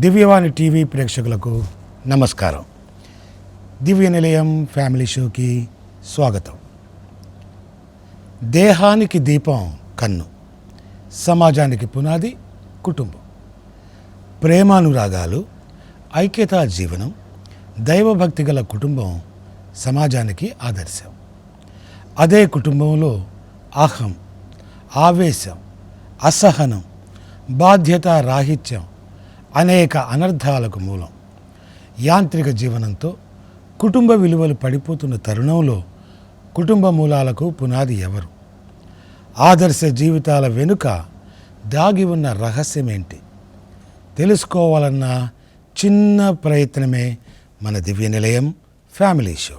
దివ్యవాణి TV ప్రేక్షకులకు నమస్కారం. దివ్య నిలయం ఫ్యామిలీ షోకి స్వాగతం. దేహానికి దీపం కన్ను, సమాజానికి పునాది కుటుంబం. ప్రేమానురాగాలు, ఐక్యతా జీవనం, దైవభక్తి గల కుటుంబం సమాజానికి ఆదర్శం. అదే కుటుంబంలో అహం, ఆవేశం, అసహనం, బాధ్యత రాహిత్యం అనేక అనర్థాలకు మూలం. యాంత్రిక జీవనంతో కుటుంబ విలువలు పడిపోతున్న తరుణంలో కుటుంబ మూలాలకు పునాది ఎవరు? ఆదర్శ జీవితాల వెనుక దాగి ఉన్న రహస్యమేంటి? తెలుసుకోవాలన్న చిన్న ప్రయత్నమే మన దివ్య నిలయం ఫ్యామిలీ షో.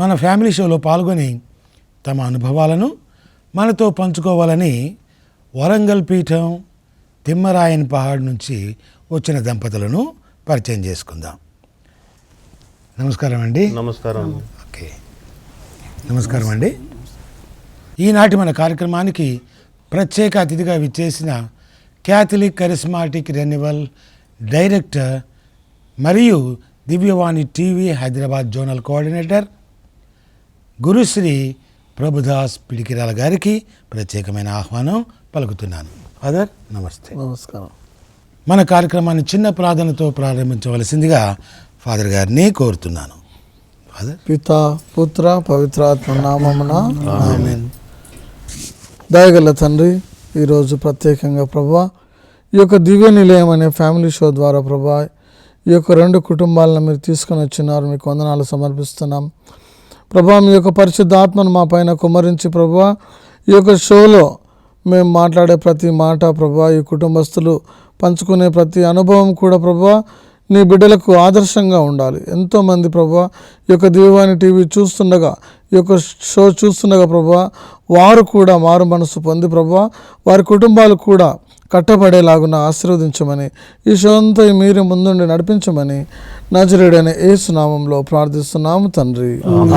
మన ఫ్యామిలీ షోలో పాల్గొని తమ అనుభవాలను మనతో పంచుకోవాలని వరంగల్ పీఠం తిమ్మరాయన్ పహాడ్ నుంచి వచ్చిన దంపతులను పరిచయం చేసుకుందాం. నమస్కారం అండి. నమస్కారం. ఓకే, నమస్కారం అండి. ఈనాటి మన కార్యక్రమానికి ప్రత్యేక అతిథిగా విచ్చేసిన క్యాథలిక్ కరిస్మాటిక్ రెన్యువల్ డైరెక్టర్ మరియు Divyavani TV Hyderabad zonal coordinator Gurusri Prabhudas Pidikirala గారికి ప్రత్యేకమైన ఆహ్వానం పలుకుతున్నాను. ఫాదర్ నమస్తే. నమస్కారం. మన కార్యక్రమాన్ని చిన్న ప్రార్థనతో ప్రారంభించవలసిందిగా ఫాదర్ గారిని కోరుతున్నాను. ఫాదర్. పితా పుత్ర పవిత్రాత్మ నామమున ఆమేన్. దయగల తండ్రి, ఈరోజు ప్రత్యేకంగా ప్రభా ఈ యొక్క దివ్య నిలయం అనే ఫ్యామిలీ షో ద్వారా ప్రభా ఈ యొక్క రెండు కుటుంబాలను మీరు తీసుకొని వచ్చినారు. మీకు వందనాలు సమర్పిస్తున్నాం ప్రభా. మీ యొక్క పరిశుద్ధ ఆత్మను మా పైన కుమ్మరించి ప్రభా ఈ యొక్క షోలో మేము మాట్లాడే ప్రతి మాట ప్రభా, ఈ కుటుంబస్తులు పంచుకునే ప్రతి అనుభవం కూడా ప్రభా నీ బిడ్డలకు ఆదర్శంగా ఉండాలి. ఎంతోమంది ప్రభా ఈ యొక్క దివ్యవాణి టీవీ చూస్తుండగా, ఈ యొక్క షో చూస్తుండగా ప్రభా వారు కూడా మారు మనసు పొంది ప్రభా వారి కుటుంబాలు కూడా కట్టబడేలాగున ఆశీర్వదించమని, ఈ షో అంతా మీరు ముందుండి నడిపించమని నజరేయుడైన యేసు నామములో ప్రార్థిస్తున్నాము తండ్రి,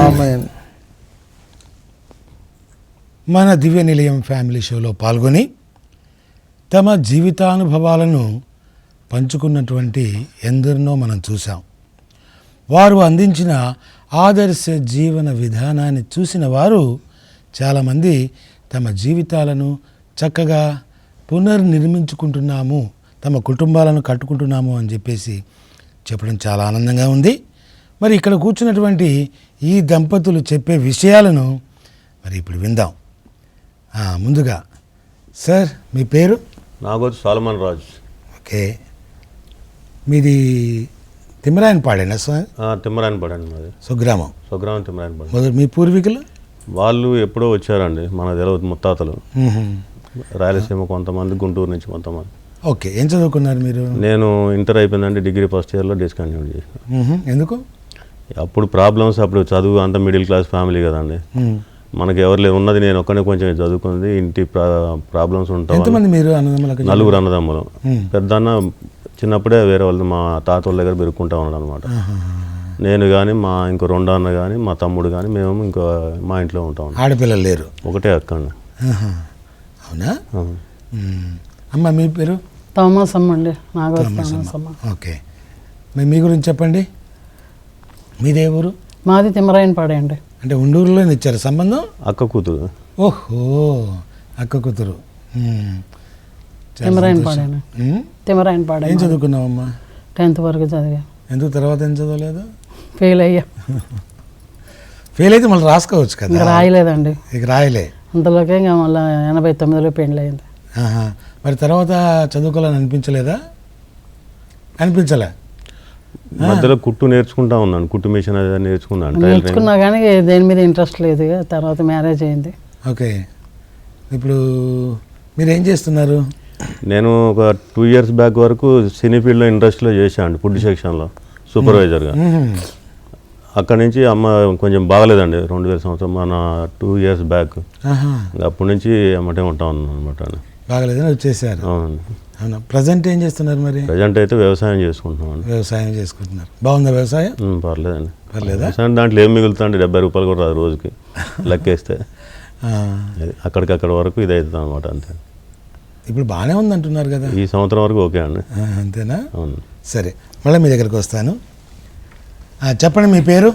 ఆమేన్. మన దివ్య నిలయం ఫ్యామిలీ షోలో పాల్గొని తమ జీవితానుభవాలను పంచుకున్నటువంటి ఎందరినో మనం చూసాం. వారు అందించిన ఆదర్శ జీవన విధానాన్ని చూసిన వారు చాలామంది తమ జీవితాలను చక్కగా పునర్నిర్మించుకుంటున్నాము, తమ కుటుంబాలను కట్టుకుంటున్నాము అని చెప్పేసి చెప్పడం చాలా ఆనందంగా ఉంది. మరి ఇక్కడ కూర్చున్నటువంటి ఈ దంపతులు చెప్పే విషయాలను మరి ఇప్పుడు విందాం. ముందుగా సార్, మీ పేరు? నాగోతు సాల్మన్ రాజ్. ఓకే, మీది తిమ్మరాయన్ పాడేనా సార్? తిమ్మరాయన్ పాడండి మాది. స్వగ్రామం తిమ్మరాయన్ పాడు. మొదలు మీ పూర్వీకులు? వాళ్ళు ఎప్పుడో వచ్చారండి, మన తెలియదు ముత్తాతలు. రాయలసీమ కొంతమంది, గుంటూరు నుంచి కొంతమంది. ఓకే, ఏం చదువుకున్నారు మీరు? నేను ఇంటర్ అయిపోయిందండి, డిగ్రీ ఫస్ట్ ఇయర్లో డిస్కంటిన్యూ చేశాను. ఎందుకు? అప్పుడు ప్రాబ్లమ్స్, అప్పుడు చదువు అంత మిడిల్ క్లాస్ ఫ్యామిలీ కదండి, మనకి ఎవరు లేదు, ఉన్నది నేను ఒక్కనే కొంచెం చదువుకున్నది. ఇంటి ప్రాబ్లమ్స్ ఉంటాయి. ఎంతమంది మీరు అన్నదమ్ములకు? నలుగురు అన్నదమ్ములు. పెద్దన్న చిన్నప్పుడే వేరే వాళ్ళు మా తాత వాళ్ళ దగ్గర పెరుక్కుంటా ఉన్నాడు అనమాట. నేను కానీ మా ఇంకో రెండో అన్న కానీ మా తమ్ముడు కానీ మేము ఇంకో మా ఇంట్లో ఉంటాం. ఆడపిల్లలు లేరు? ఒకటే అక్క అండి. అవునా? అమ్మ మీ పేరు? థామస్ అమ్మ అండి. నాగోతమ్మ. ఓకే, మీ గురించి చెప్పండి. మీదే ఊరు? మాది తిమ్మరాయన్ పాడే అండి. అంటే ఉండూరులో ఇచ్చారు సంబంధం? అక్క కూతురు. ఓహో, అక్క కూతురు. తిమ్మరాయన్ పాడాను. తిమ్మరాయన్ పాడా. ఏం చదువుకున్నావమ్మా? 10th వరకు చదివా. ఎందుకు తర్వాత ఏం చదవలేదు? ఫెయిల్ అయ్యా. ఫెయిల్ అయితే మళ్ళీ రాసుకోవచ్చు కదా. ఇంకా రాయలేదండి. ఇక రాయలే. అంతలోకే ఇంకా మళ్ళీ 89లో పెళ్ళి అయింది. మరి తర్వాత చదువుకోవాలని అనిపించలేదా? అనిపించలే? మధ్యలో కుట్టు నేర్చుకుంటా ఉన్నాను, కుట్టు మిషన్ అది నేర్చుకున్నా కానీ దేని మీద ఇంట్రెస్ట్ లేదు. తర్వాత మ్యారేజ్ అయింది. ఓకే, ఇప్పుడు మీరు ఏం చేస్తున్నారు? నేను ఒక 2 years బ్యాక్ వరకు సినీ ఫీల్డ్లో ఇండస్ట్రీలో చేశాను, ఫుడ్ సెక్షన్లో సూపర్వైజర్గా. అక్కడి నుంచి అమ్మ కొంచెం బాగలేదండి 2000 సంవత్సరం, మన 2 years బ్యాక్. అప్పటి నుంచి అమ్మటే ఉంటా ఉన్నాను అనమాట. బాగలేదని వచ్చేసారు. అవునండి. అవునా, ప్రజెంట్ ఏం చేస్తున్నారు మరి? ప్రజెంట్ అయితే వ్యవసాయం చేసుకుంటున్నామండి. వ్యవసాయం చేసుకుంటున్నారు. బాగుందా వ్యవసాయం? పర్లేదండి. పర్లేదా? వ్యవసాయం దాంట్లో ఏం మిగులుతుందండి, 70 రూపాయలు కూడా రాదు రోజుకి లెక్కేస్తే. ఆ, అక్కడికక్కడ వరకు ఇది అవుతుంది అనమాట. అంతే. ఇప్పుడు బాగానే ఉంది అంటున్నారు కదా. ఈ సంవత్సరం వరకు ఓకే అండి. అంతేనా? అవును. సరే, మళ్ళీ మీ దగ్గరికి వస్తాను. చెప్పండి మీ పేరు?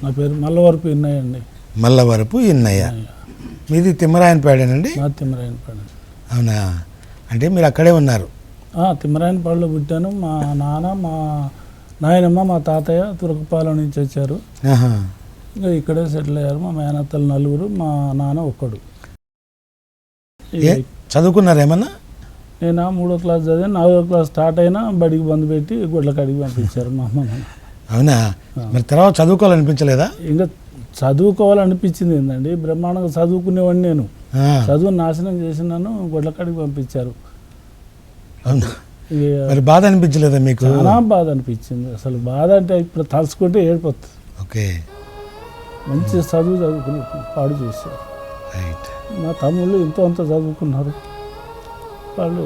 నా పేరు మల్లవరపు ఇన్నయ్య అండి. మల్లవరపు ఇన్నయ్య. మీది తిమ్మరాయనపాడేనండి? మా తిమ్మరాయనపాడు. అవునా, అంటే మీరు అక్కడే ఉన్నారు? తిమ్మరాయనపాడులో పుట్టాను. మా నాన్న, మా నాయనమ్మ, మా తాతయ్య తురకపాలెం నుంచి వచ్చారు. ఆహా. ఇంకా ఇక్కడే సెటిల్ అయ్యారు. మా మేనత్తలు 4, మా నాన్న ఒక్కడు. చదువుకున్నారు ఏమన్నా? నేను 3వ క్లాస్ చదివాను. 4వ క్లాస్ స్టార్ట్ అయినా బడికి బంద్ పెట్టి గుడ్ల కడిగి పంపించారు మా అమ్మ నాన్న. అవునా, మరి తర్వాత చదువుకోవాలనిపించలేదా? ఇంకా చదువుకోవాలనిపించింది ఏంటండి, బ్రహ్మాండంగా చదువుకునేవాడిని నేను. చదువు నాశనం చేసినాను, గుడ్ల కడిగి పంపించారు. అవునా, మరి బాధ అనిపించలేదా మీకు? చాలా బాధ అనిపించింది. అసలు బాధ అంటే ఇప్పుడు తలుచుకుంటే ఏడిపోతుంది. ఓకే. మంచి చదువు చదువుకుని పాడు చేశారు. రైట్. మా తమ్ముళ్ళు ఎంతో అంత చదువుకున్నారు. వాళ్ళు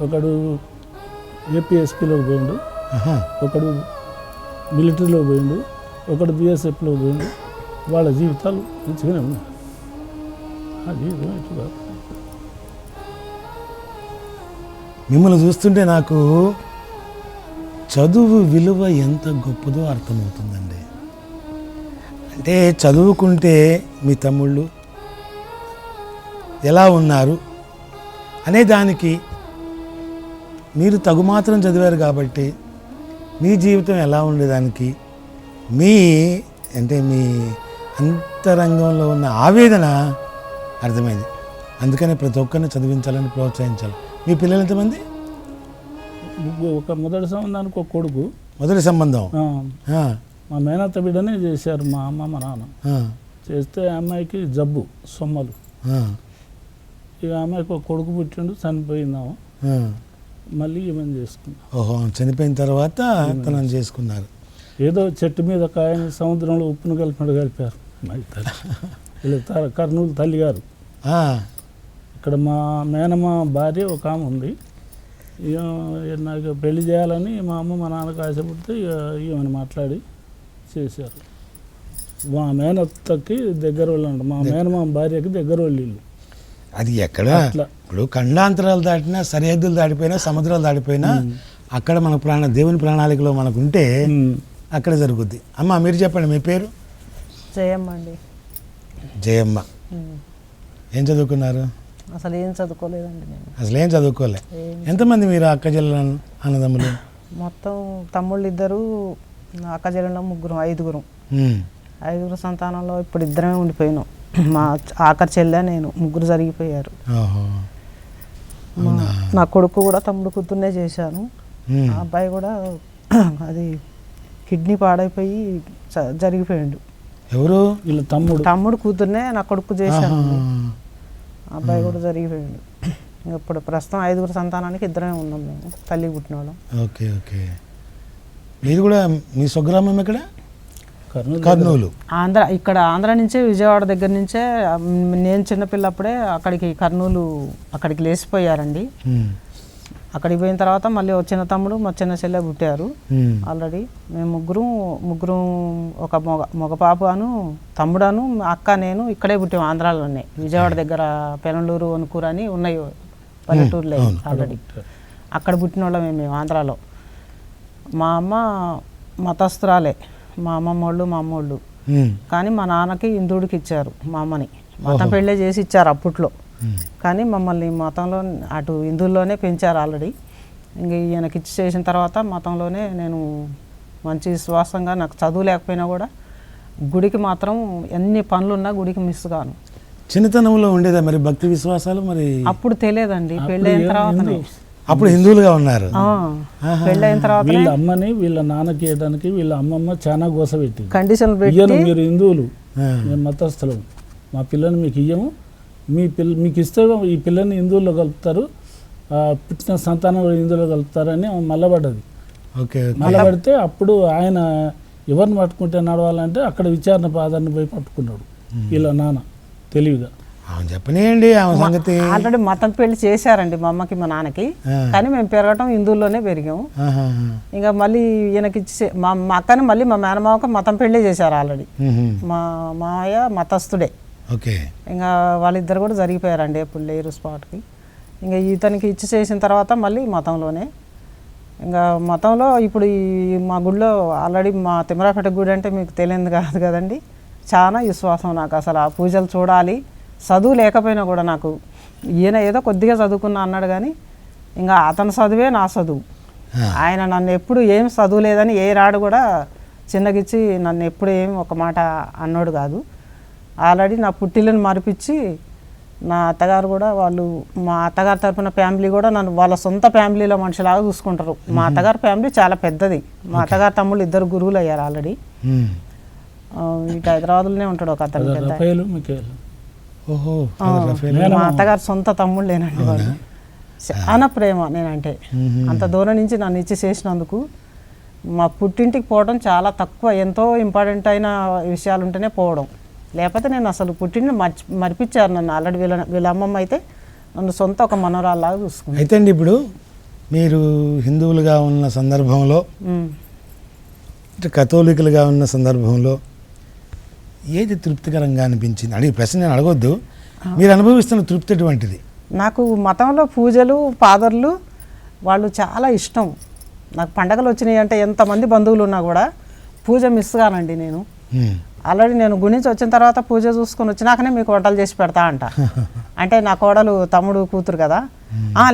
ఒకడు ఏపీఎస్పీలో పోయిండు, ఒకడు మిలిటరీలో పోయిండు, ఒకడు బిఎస్ఎఫ్లో పోయిండు. వాళ్ళ జీవితాలు మంచిగానే ఉన్నాయి. ఆ జీవితం ఇట్లా మిమ్మల్ని చూస్తుంటే నాకు చదువు విలువ ఎంత గొప్పదో అర్థమవుతుందండి. అంటే చదువుకుంటే మీ తమ్ముళ్ళు ఎలా ఉన్నారు అనే దానికి మీరు తగుమాత్రం చదివారు కాబట్టి మీ జీవితం ఎలా ఉండేదానికి మీ అంతరంగంలో ఉన్న ఆవేదన అర్థమైంది. అందుకని ప్రతి ఒక్కరిని చదివించాలని ప్రోత్సహించాలి. మీ పిల్లలు ఎంతమంది? ఒక మొదటి సంబంధానికి ఒక కొడుకు. మొదటి సంబంధం? మా మేనత్త బిడ్డనే చేశారు మా అమ్మ మా నాన్న. చేస్తే అమ్మాయికి జబ్బు, సొమ్మలు. ఇక అమ్మాయికి ఒక కొడుకు పుట్టిండు, చనిపోయిందాము. మళ్ళీ ఏమని చేసుకున్నాం. ఓహో, చనిపోయిన తర్వాత తనని చేసుకున్నారు. ఏదో చెట్టు మీద కాయని సముద్రంలో ఉప్పును కలిపినట్టు కలిపారు. వీళ్ళు కర్నూలు తల్లి గారు. ఇక్కడ మా మేనమ్మ భార్య ఒక ఆమె ఉంది. ఇక నాకు పెళ్లి చేయాలని మా అమ్మ మా నాన్నకు ఆశపడితే ఇక ఏమని మాట్లాడి చేశారు. మా మేనత్తకి దగ్గర వాళ్ళు అంట, మా మేనమ్మ భార్యకి దగ్గర వాళ్ళు. అది ఎక్కడ ఇప్పుడు ఖండాంతరాలు దాటినా, సరిహద్దులు దాటిపోయినా, సముద్రాలు దాటిపోయినా అక్కడ మన దేవుని ప్రణాళికలో మనకు ఉంటే అక్కడ జరుగుద్ది. అమ్మ మీరు చెప్పండి, మీ పేరు? జయమ్మ అండి. జయమ్మ. ఏం చదువుకున్నారు? అసలు ఏం చదువుకోలేదండి నేను. అసలు ఏం చదువుకోలే. ఎంతమంది మీరు అక్క చెల్లెలు, అన్నదమ్ములు? మొత్తం తమ్ముళ్ళు 2, అక్క చెల్లెళ్ళు 3, 5. 5 సంతానంలో ఇప్పుడు 2 ఉండిపోయినాం. మా ఆఖరి చెల్లె నేను, 3 జరిగిపోయారు. నా కొడుకు కూడా తమ్ముడు కూతుర్నే చేశాను. ఆ అబ్బాయి కూడా అది కిడ్నీ పాడైపోయి జరిగిపోయాడు. ఎవరు? వీళ్ళ తమ్ముడు కూతుర్నే నా కొడుకు చేశాను. అబ్బాయి కూడా జరిగిపోయాడు. ఇప్పుడు ప్రస్తుతం 5 సంతానానికి 2 ఉన్నాం మేము, తల్లి పుట్టిన వాళ్ళం. Okay okay. మీరు కూడా మీ స్వగ్రామం ఎక్కడ? కర్నూలు. ఇక్కడ ఆంధ్ర నుంచే, విజయవాడ దగ్గర నుంచే నేను చిన్నపిల్లప్పుడే అక్కడికి లేచిపోయారండి. అక్కడికి పోయిన తర్వాత మళ్ళీ చిన్న తమ్ముడు, మా చిన్న చెల్లె పుట్టారు. ఆల్రెడీ మేము ముగ్గురు ఒక మగ పాపను, తమ్ముడను, అక్క, నేను ఇక్కడే పుట్టాము ఆంధ్రాలోనే. విజయవాడ దగ్గర పెనంలూరు, వణుకూరు అని ఉన్నాయి పల్లెటూరులో ఆల్రెడీ. అక్కడ పుట్టిన వాళ్ళమే మేము ఆంధ్రాలో. మా అమ్మ మతస్థురాలే, మా అమ్మమ్మ వాళ్ళు, మా అమ్మోళ్ళు. కానీ మా నాన్నకి హిందువుడికి ఇచ్చారు మా అమ్మని. మతం పెళ్ళే చేసి ఇచ్చారు అప్పట్లో. కానీ మమ్మల్ని మతంలో అటు హిందువుల్లోనే పెంచారు ఆల్రెడీ. ఇంక ఈయనకి ఇచ్చి చేసిన తర్వాత మతంలోనే నేను మంచి విశ్వాసంగా, నాకు చదువు లేకపోయినా కూడా గుడికి మాత్రం ఎన్ని పనులున్నా గుడికి మిస్ కాను. చిన్నతనంలో ఉండేదా మరి భక్తి విశ్వాసాలు? మరి అప్పుడు తెలియదండి, పెళ్ళైన తర్వాతనే. అప్పుడు హిందువులుగా ఉన్నారు. పెళ్ళైన తర్వాత వీళ్ళ అమ్మని వీళ్ళ నాన్నకి ఇవ్వడానికి వీళ్ళ అమ్మమ్మ చాలా గోస పెట్టింది. కండిషన్లు పెట్టి, మీరు హిందువులు, మేము మతస్థులం, మా పిల్లని మీకు ఇయ్యము, మీకు ఇస్తే ఈ పిల్లని హిందువుల్లో కలుపుతారు, పుట్టిన సంతానం హిందువులో కలుపుతారని మల్లబడ్డది. మల్లబడితే అప్పుడు ఆయన ఎవరిని పట్టుకుంటే నడవాలంటే అక్కడ విచారణ పాదాన్ని పోయి పట్టుకున్నాడు వీళ్ళ నాన్న తెలివిగా. అవును చెప్పనేయండి ఆమె సంగతి. ఆల్రెడీ మతం పెళ్లి చేశారండి మా అమ్మకి మా నాన్నకి. కానీ మేము పెరగటం హిందువుల్లోనే పెరిగాము. ఆహాహా. ఇంకా మళ్ళీ ఈయనకి ఇచ్చి మా అక్కని మళ్ళీ మా మేనమావకి మతం పెళ్లి చేశారు ఆల్రెడీ. మా మావయ్య మతస్థుడే. ఓకే. ఇంకా వాళ్ళిద్దరు కూడా జరిగిపోయారండి, ఎప్పుడు లేరు స్పాట్కి. ఇంకా ఇతనికి ఇచ్చి చేసిన తర్వాత మళ్ళీ మతంలోనే. ఇంకా మతంలో ఇప్పుడు ఈ మా గుడిలో ఆల్రెడీ మా తిమ్మరాపేట గుడి అంటే మీకు తెలియదు కాదు కదండి, చాలా విశ్వాసం నాకు. అసలు ఆ పూజలు చూడాలి, చదువు లేకపోయినా కూడా నాకు. ఈయన ఏదో కొద్దిగా చదువుకున్నా అన్నాడు కానీ ఇంకా అతని చదువే నా చదువు. ఆయన నన్ను ఎప్పుడు ఏం చదువు లేదని ఏ రాడు కూడా చిన్నగిచ్చి నన్ను ఎప్పుడు ఏం ఒక మాట అన్నాడు కాదు. ఆల్రెడీ నా పుట్టిల్లని మరిపించి నా అత్తగారు కూడా వాళ్ళు మా అత్తగారి తరపున ఫ్యామిలీ కూడా నన్ను వాళ్ళ సొంత ఫ్యామిలీలో మనిషిలాగా చూసుకుంటారు. మా అత్తగారి ఫ్యామిలీ చాలా పెద్దది. మా అత్తగారు తమ్ముళ్ళు 2 గురువులు అయ్యారు ఆల్రెడీ. ఇటు హైదరాబాద్లోనే ఉంటాడు ఒక అతను పెద్ద. ఓహో. మా అత్తగారు సొంత తమ్ముళ్ళేనండి వాళ్ళు. చాలా ప్రేమ నేనంటే. అంత దూరం నుంచి నన్ను ఇచ్చి చేసినందుకు. మా పుట్టింటికి పోవడం చాలా తక్కువ, ఎంతో ఇంపార్టెంట్ అయిన విషయాలు ఉంటేనే పోవడం. లేకపోతే నేను అసలు పుట్టింటి మరిపించారు నన్ను. ఆల్రెడీ వీళ్ళ అమ్మమ్మ అయితే నన్ను సొంత ఒక మనవరాల్లాగా చూసుకుంది. అయితే అండి ఇప్పుడు మీరు హిందువులుగా ఉన్న సందర్భంలో, కథోలికులుగా ఉన్న సందర్భంలో ఏది తృప్తికరంగా అనిపించింది? అడిగే ప్రశ్న నేను అడగొద్దు, మీరు అనుభవిస్తున్న తృప్తి ఎటువంటిది? నాకు మతంలో పూజలు, ఫాదర్లు వాళ్ళు చాలా ఇష్టం. నాకు పండగలు వచ్చినాయి అంటే ఎంతమంది బంధువులు ఉన్నా కూడా పూజ మిస్ కానండి నేను. ఆల్రెడీ నేను గుడి నుంచి వచ్చిన తర్వాత పూజ చూసుకొని వచ్చినాకనే మీకు వంటలు చేసి పెడతా అంట. అంటే నా కోడలు తమ్ముడు కూతురు కదా,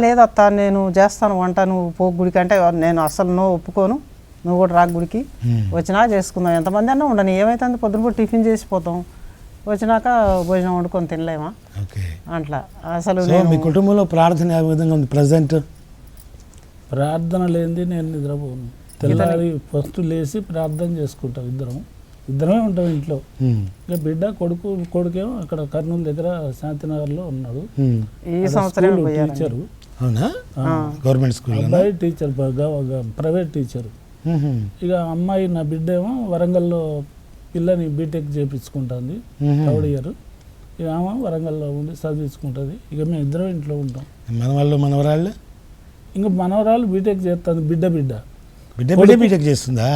లేదత్తా నేను చేస్తాను వంట, నువ్వు పో గుడికి అంటే నేను అస్సలు ఒప్పుకోను, నువ్వు కూడా రా గుడికి, వచ్చినా చేసుకుందాం, ఎంతమంది అన్నా ఉండని, ఏమైతుంది పొద్దున టిఫిన్ చేసిపోతాం, వచ్చినాక భోజనం వండుకొని తినలేమా అట్లా. అసలు మీ కుటుంబంలో ప్రార్థన ఏ విధంగా ఉంది ప్రజెంట్? ప్రార్థన లేనిది నేను నిద్రపోను. తెల్లారి ఫస్ట్ లేచి ప్రార్థన చేసుకుంటాం. ఇద్దరమే ఉంటాం ఇంట్లో. ఇంకా బిడ్డ కొడుకేమో అక్కడ కర్నూలు దగ్గర శాంతినగర్లో ఉన్నాడు. ఈ సంవత్సరం టీచరు. అవునా? Government school. అబ్బాయి టీచర్, ప్రైవేట్ టీచరు. ఇక అమ్మాయి నా బిడ్డ ఏమో వరంగల్లో పిల్లని బీటెక్ చేయించుకుంటుంది, థర్డ్ ఇయర్. ఇక ఆమె వరంగల్లో ఉండి చదివించుకుంటుంది. ఇక మేము ఇద్దరం ఇంట్లో ఉంటాం. మనవరాళ్ళు ఇంకా మనవరాలు బీటెక్ చేస్తుంది. బిడ్డ బీటెక్ చేస్తుందా?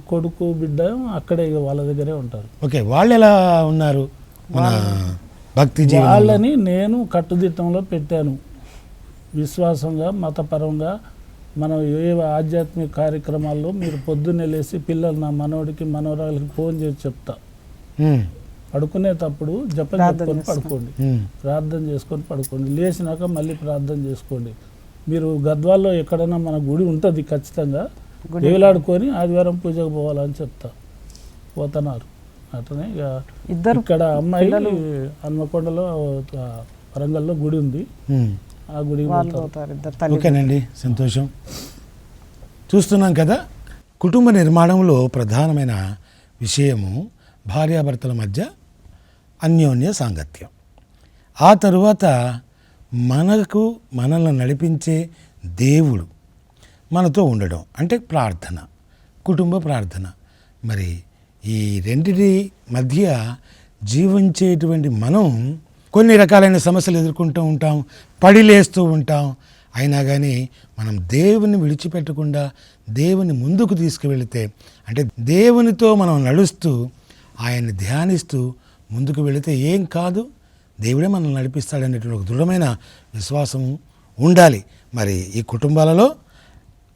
కొడుకు బిడ్డ అక్కడే వాళ్ళ దగ్గరే ఉంటారు. ఓకే. వాళ్ళు ఎలా ఉన్నారు మన భక్తి జీవనం? వాళ్ళని నేను కట్టుదిట్టంలో పెట్టాను. విశ్వాసంగా, మతపరంగా మనం ఏ ఆధ్యాత్మిక కార్యక్రమాల్లో మీరు పొద్దున్నే లేచి పిల్లలు, నా మనవడికి మనవరాలకి ఫోన్ చేసి చెప్తా, పడుకునేటప్పుడు జపం చెప్పుకొని పడుకోండి, ప్రార్థన చేసుకొని పడుకోండి, లేచినాక మళ్ళీ ప్రార్థన చేసుకోండి. మీరు గద్వాల్లో ఎక్కడైనా మన గుడి ఉంటుంది ఖచ్చితంగా, వేలాడుకొని ఆదివారం పూజకు పోవాలని చెప్తా. పోతున్నారు అట్లనే. ఇక ఇక్కడ అమ్మాయి హన్మకొండలో వరంగల్లో గుడి ఉంది, ఆ గుడికి పోతారు. ఓకేనండి, సంతోషం. చూస్తున్నాం కదా, కుటుంబ నిర్మాణంలో ప్రధానమైన విషయము భార్యాభర్తల మధ్య అన్యోన్య సాంగత్యం. ఆ తరువాత మనల్ని నడిపించే దేవుడు మనతో ఉండడం అంటే ప్రార్థన, కుటుంబ ప్రార్థన. మరి ఈ రెండిటి మధ్య జీవించేటువంటి మనం కొన్ని రకాలైన సమస్యలు ఎదుర్కొంటూ ఉంటాం, పడిలేస్తూ ఉంటాం. అయినా కానీ మనం దేవుని విడిచిపెట్టకుండా దేవుని ముందుకు తీసుకువెళితే, అంటే దేవునితో మనం నడుస్తూ ఆయన్ని ధ్యానిస్తూ ముందుకు వెళితే ఏం కాదు, దేవుడే మనల్ని నడిపిస్తాడనేటువంటి ఒక దృఢమైన విశ్వాసం ఉండాలి. మరి ఈ కుటుంబాలలో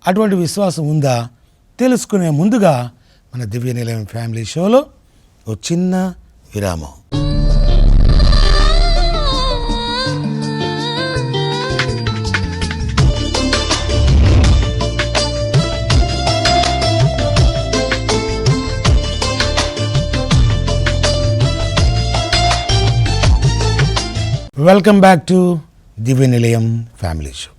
అటువంటి విశ్వాసం ఉందా తెలుసుకునే ముందుగా మన దివ్య నిలయం ఫ్యామిలీ షోలో ఒక చిన్న విరామం. వెల్కమ్ బ్యాక్ టు దివ్య నిలయం ఫ్యామిలీ షో.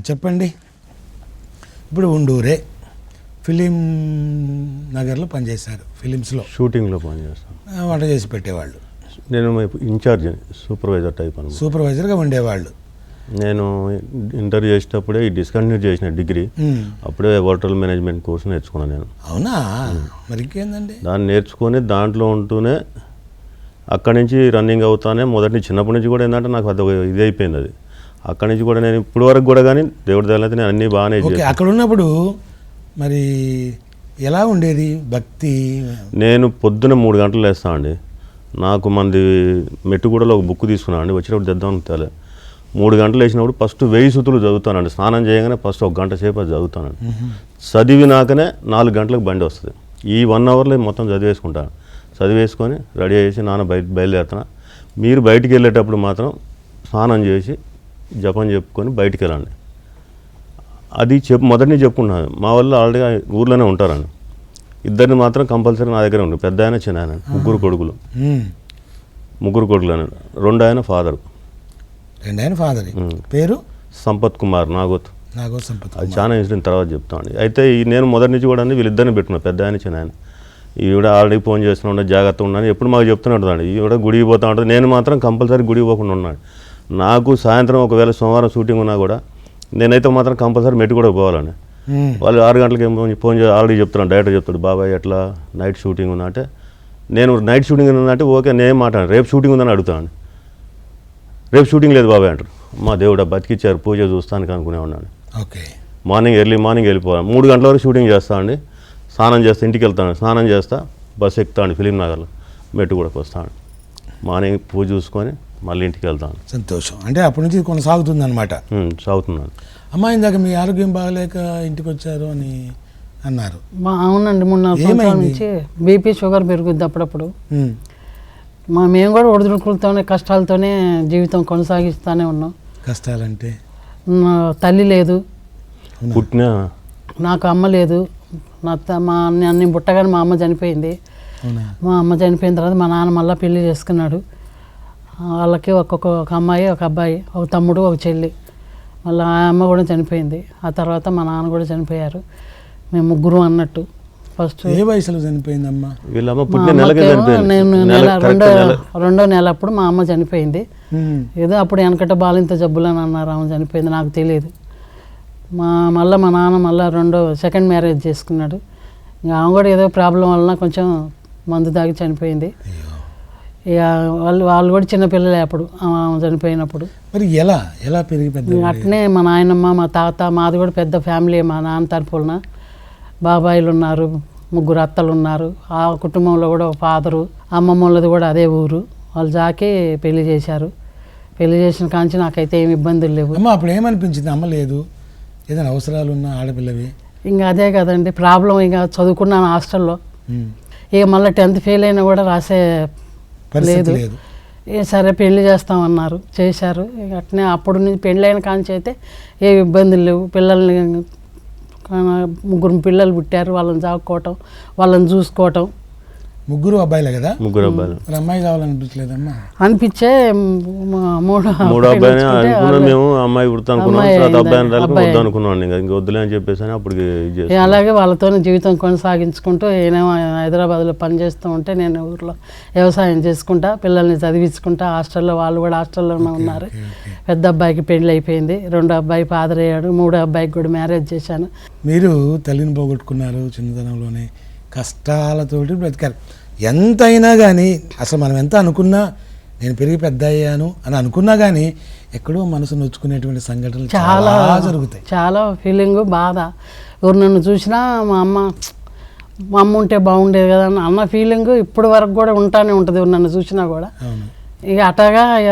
చెప్పండి, ఇప్పుడు ఉండూరే ఫిలిం నగర్లో పనిచేశారు, ఫిలిమ్స్లో షూటింగ్లో పనిచేస్తాను. వంట చేసి పెట్టేవాళ్ళు, నేను ఇన్ఛార్జ్ సూపర్వైజర్ టైప్ అనమాట. సూపర్వైజర్గా ఉండేవాళ్ళు. నేను ఇంటర్ చేసేటప్పుడే డిస్కంటిన్యూ చేసిన డిగ్రీ, అప్పుడే హోటల్ మేనేజ్మెంట్ కోర్స్ నేర్చుకున్నాను నేను. అవునా, మరి ఇంకేందండి. దాన్ని నేర్చుకొని దాంట్లో ఉంటూనే అక్కడి నుంచి రన్నింగ్ అవుతానే మొదటి నుంచి చిన్నప్పటి నుంచి కూడా ఏంటంటే నాకు అది ఇది అయిపోయింది. అది అక్కడి నుంచి కూడా నేను ఇప్పుడు వరకు కూడా కానీ దేవుడి దయతో నేను అన్నీ బాగానే ఓకే. అక్కడ ఉన్నప్పుడు మరి ఎలా ఉండేది భక్తి? నేను పొద్దున 3 గంటలు లేస్తాను అండి. నాకు మంది మెట్టుగూడలో ఒక బుక్ తీసుకున్నాను అండి, వచ్చినప్పుడు తెద్దామని తేలే. 3 గంటలు వేసినప్పుడు ఫస్ట్ 1000 సుతులు చదువుతానండి. స్నానం చేయగానే ఫస్ట్ 1 గంట సేపు అది చదువుతానండి. చదివినాకనే 4 గంటలకు బండి వస్తుంది. ఈ 1 అవర్లో మొత్తం చదివేసుకుంటాను. చదివేసుకొని రెడీ చేసి నాన్న బయలుదేరుతున్నా. మీరు బయటికి వెళ్ళేటప్పుడు మాత్రం స్నానం చేసి జపం చెప్పుకొని బయటికి వెళ్ళండి. అది మొదటిని చెప్పుకున్నాను. మా వాళ్ళు ఆల్రెడీ ఊర్లోనే ఉంటారండి. ఇద్దరిని మాత్రం కంపల్సరీ నా దగ్గర ఉంటారు. పెద్ద ఆయన చిన్న ఆయన, ముగ్గురు కొడుకులు. 3 కొడుకులు అని, 2 ఆయన ఫాదరు. 2 ఆయన ఫాదర్ పేరు సంపత్ కుమార్ నాగోత్. సంపత్. అది చాలా ఇన్సిడెంట్ తర్వాత చెప్తాను. అయితే నేను మొదటి నుంచి కూడా వీళ్ళిద్దరిని పెట్టుకున్నాను, పెద్ద ఆయన చిన్న ఆయన. ఈవిడ ఆల్రెడీ ఫోన్ చేస్తున్నా, జాగ్రత్త ఉన్నాను ఎప్పుడు మాకు చెప్తూనే ఉంటుందండి. ఈవిడ గుడికి పోతూ ఉంటుంది, నేను మాత్రం కంపల్సరీ గుడికి పోకుండా ఉన్నాను. నాకు సాయంత్రం ఒకవేళ సోమవారం షూటింగ్ ఉన్నా కూడా నేనైతే మాత్రం కంపల్సరీ మెట్టు కూడా పోవాలని. వాళ్ళు 6 గంటలకి ఫోన్ చేసి ఆల్రెడీ చెప్తున్నాను, డైరెక్టర్ చెప్తాడు, బాబాయ్ ఎట్లా నైట్ షూటింగ్ ఉందా అంటే, నేను నైట్ షూటింగ్ ఉందంటే ఓకే నేను మాట్లాడాను, రేపు షూటింగ్ ఉందని అడుగుతాను. రేపు షూటింగ్ లేదు బాబాయ్ అంటారు. మా దేవుడా బతికిచ్చారు, పూజ చూస్తానికి అనుకునే ఉన్నాను. ఓకే. ఎర్లీ మార్నింగ్ వెళ్ళిపోవాలి. 3 గంటల వరకు షూటింగ్ చేస్తానండి. స్నానం చేస్తా, ఇంటికి వెళ్తాను, స్నానం చేస్తా, బస్సు ఎక్కుతాను ఫిలిం నగర్లో, మెట్టు కూడా వస్తాను. మార్నింగ్ పూజ చూసుకొని మళ్ళీ ఇంటికి వెళ్తాను. సంతోషం. అంటే అప్పటి నుంచి కొనసాగుతుంది అనమాట. సాగుతున్నాను. అమ్మా ఇందాక మీ ఆరోగ్యం బాగలేక ఇంటికి వచ్చారు అని అన్నారు. అవునండి, 3-4 సంవత్సరాల నుంచి బీపీ షుగర్ పెరుగుద్ది అప్పుడప్పుడు. మేము కూడా ఒడిదుడుకులతోనే కష్టాలతోనే జీవితం కొనసాగిస్తూనే ఉన్నాం. కష్టాలంటే తల్లి లేదు, పుట్టిన నాకు అమ్మ లేదు. నన్ను పుట్టగానే మా అమ్మ చనిపోయింది. మా అమ్మ చనిపోయిన తర్వాత మా నాన్న మళ్ళీ పెళ్లి చేసుకున్నాడు. వాళ్ళకి ఒక అమ్మాయి, ఒక అబ్బాయి, ఒక తమ్ముడు, ఒక చెల్లి. మళ్ళీ ఆ అమ్మ కూడా చనిపోయింది. ఆ తర్వాత మా నాన్న కూడా చనిపోయారు. మేము 3 అన్నట్టు. ఫస్ట్ ఏ వయసులో చనిపోయిందమ్మా? నేను రెండో నెల అప్పుడు మా అమ్మ చనిపోయింది. ఏదో అప్పుడు వెనకట బాలింత జబ్బులని అన్నారు, ఆమె చనిపోయింది, నాకు తెలియదు. మళ్ళీ మా నాన్న సెకండ్ మ్యారేజ్ చేసుకున్నాడు. ఇంకా ఆమె కూడా ఏదో ప్రాబ్లం వలన కొంచెం మందు తాగి చనిపోయింది. ఇక వాళ్ళు కూడా చిన్నపిల్లలే అప్పుడు ఆమె చనిపోయినప్పుడు. మరి ఎలా పెరిగి పెద్ద? అట్నే మా నాయనమ్మ, మా తాత, మాది కూడా పెద్ద ఫ్యామిలీ. మా నాన్న తరపున బాబాయిలు ఉన్నారు, 3 అత్తలు ఉన్నారు. ఆ కుటుంబంలో కూడా ఒక ఫాదరు, అమ్మమ్మ వాళ్ళది కూడా అదే ఊరు. వాళ్ళు జాకి పెళ్లి చేశారు. పెళ్లి చేసిన కాంచి నాకైతే ఏమి ఇబ్బందులు లేవు. అమ్మ అప్పుడు ఏమనిపించింది? అమ్మ లేదు, ఏదైనా అవసరాలు ఉన్న ఆడపిల్లవి? ఇంకా అదే కదండి ప్రాబ్లం. ఇక చదువుకున్నాను హాస్టల్లో. ఇక మళ్ళీ 10th ఫెయిల్ అయినా కూడా రాసే లేదు. సరే పెళ్లి చేస్తామన్నారు, చేశారు. ఇక అట్నే అప్పుడు నుంచి పెళ్ళైన కాంచి అయితే ఏ ఇబ్బందులు లేవు. పిల్లల్ని 3 పిల్లలు పుట్టారు, వాళ్ళని చాక్కోవటం, వాళ్ళని చూసుకోవటం. 3 అబ్బాయిలే కదా? 3 అబ్బాయిలు. మరి అమ్మాయి కావాలనిపించలేదమ్మా? అనిపించే మూడో అబ్బాయిని అనుకున్నాం మేము. అమ్మాయి పుడతా అనుకున్నాం, అబ్బాయి అనుకున్నాం. ఇంకా వద్దులే అని చెప్పేసి అప్పుడు అలాగే వాళ్ళతో జీవితం కొనసాగించుకుంటూ నేనేమో హైదరాబాద్లో పనిచేస్తూ ఉంటే నేను ఊర్లో వ్యవసాయం చేసుకుంటా, పిల్లల్ని చదివించుకుంటా. హాస్టల్లో వాళ్ళు కూడా హాస్టల్లోనే ఉన్నారు. పెద్ద అబ్బాయికి పెళ్ళి అయిపోయింది, 2వ అబ్బాయి ఫాదర్ అయ్యాడు, 3వ అబ్బాయికి కూడా మ్యారేజ్ చేశాను. మీరు తల్లిని పోగొట్టుకున్నారు చిన్నతనంలోనే, కష్టాలతోటి బ్రతికారు. ఎంతైనా కానీ అసలు మనం ఎంత అనుకున్నా, నేను పెరిగి పెద్ద అయ్యాను అని అనుకున్నా కానీ ఎక్కడో మనసు నొచ్చుకునేటువంటి సంఘటనలు చాలా జరుగుతాయి. చాలా ఫీలింగ్, బాధ. ఎవరు నన్ను చూసినా మా అమ్మ ఉంటే బాగుండేది కదా అన్న ఫీలింగ్ ఇప్పటి వరకు కూడా ఉంటానే ఉంటుంది ఎవరు నన్ను చూసినా కూడా. ఇక అట్టగా ఇక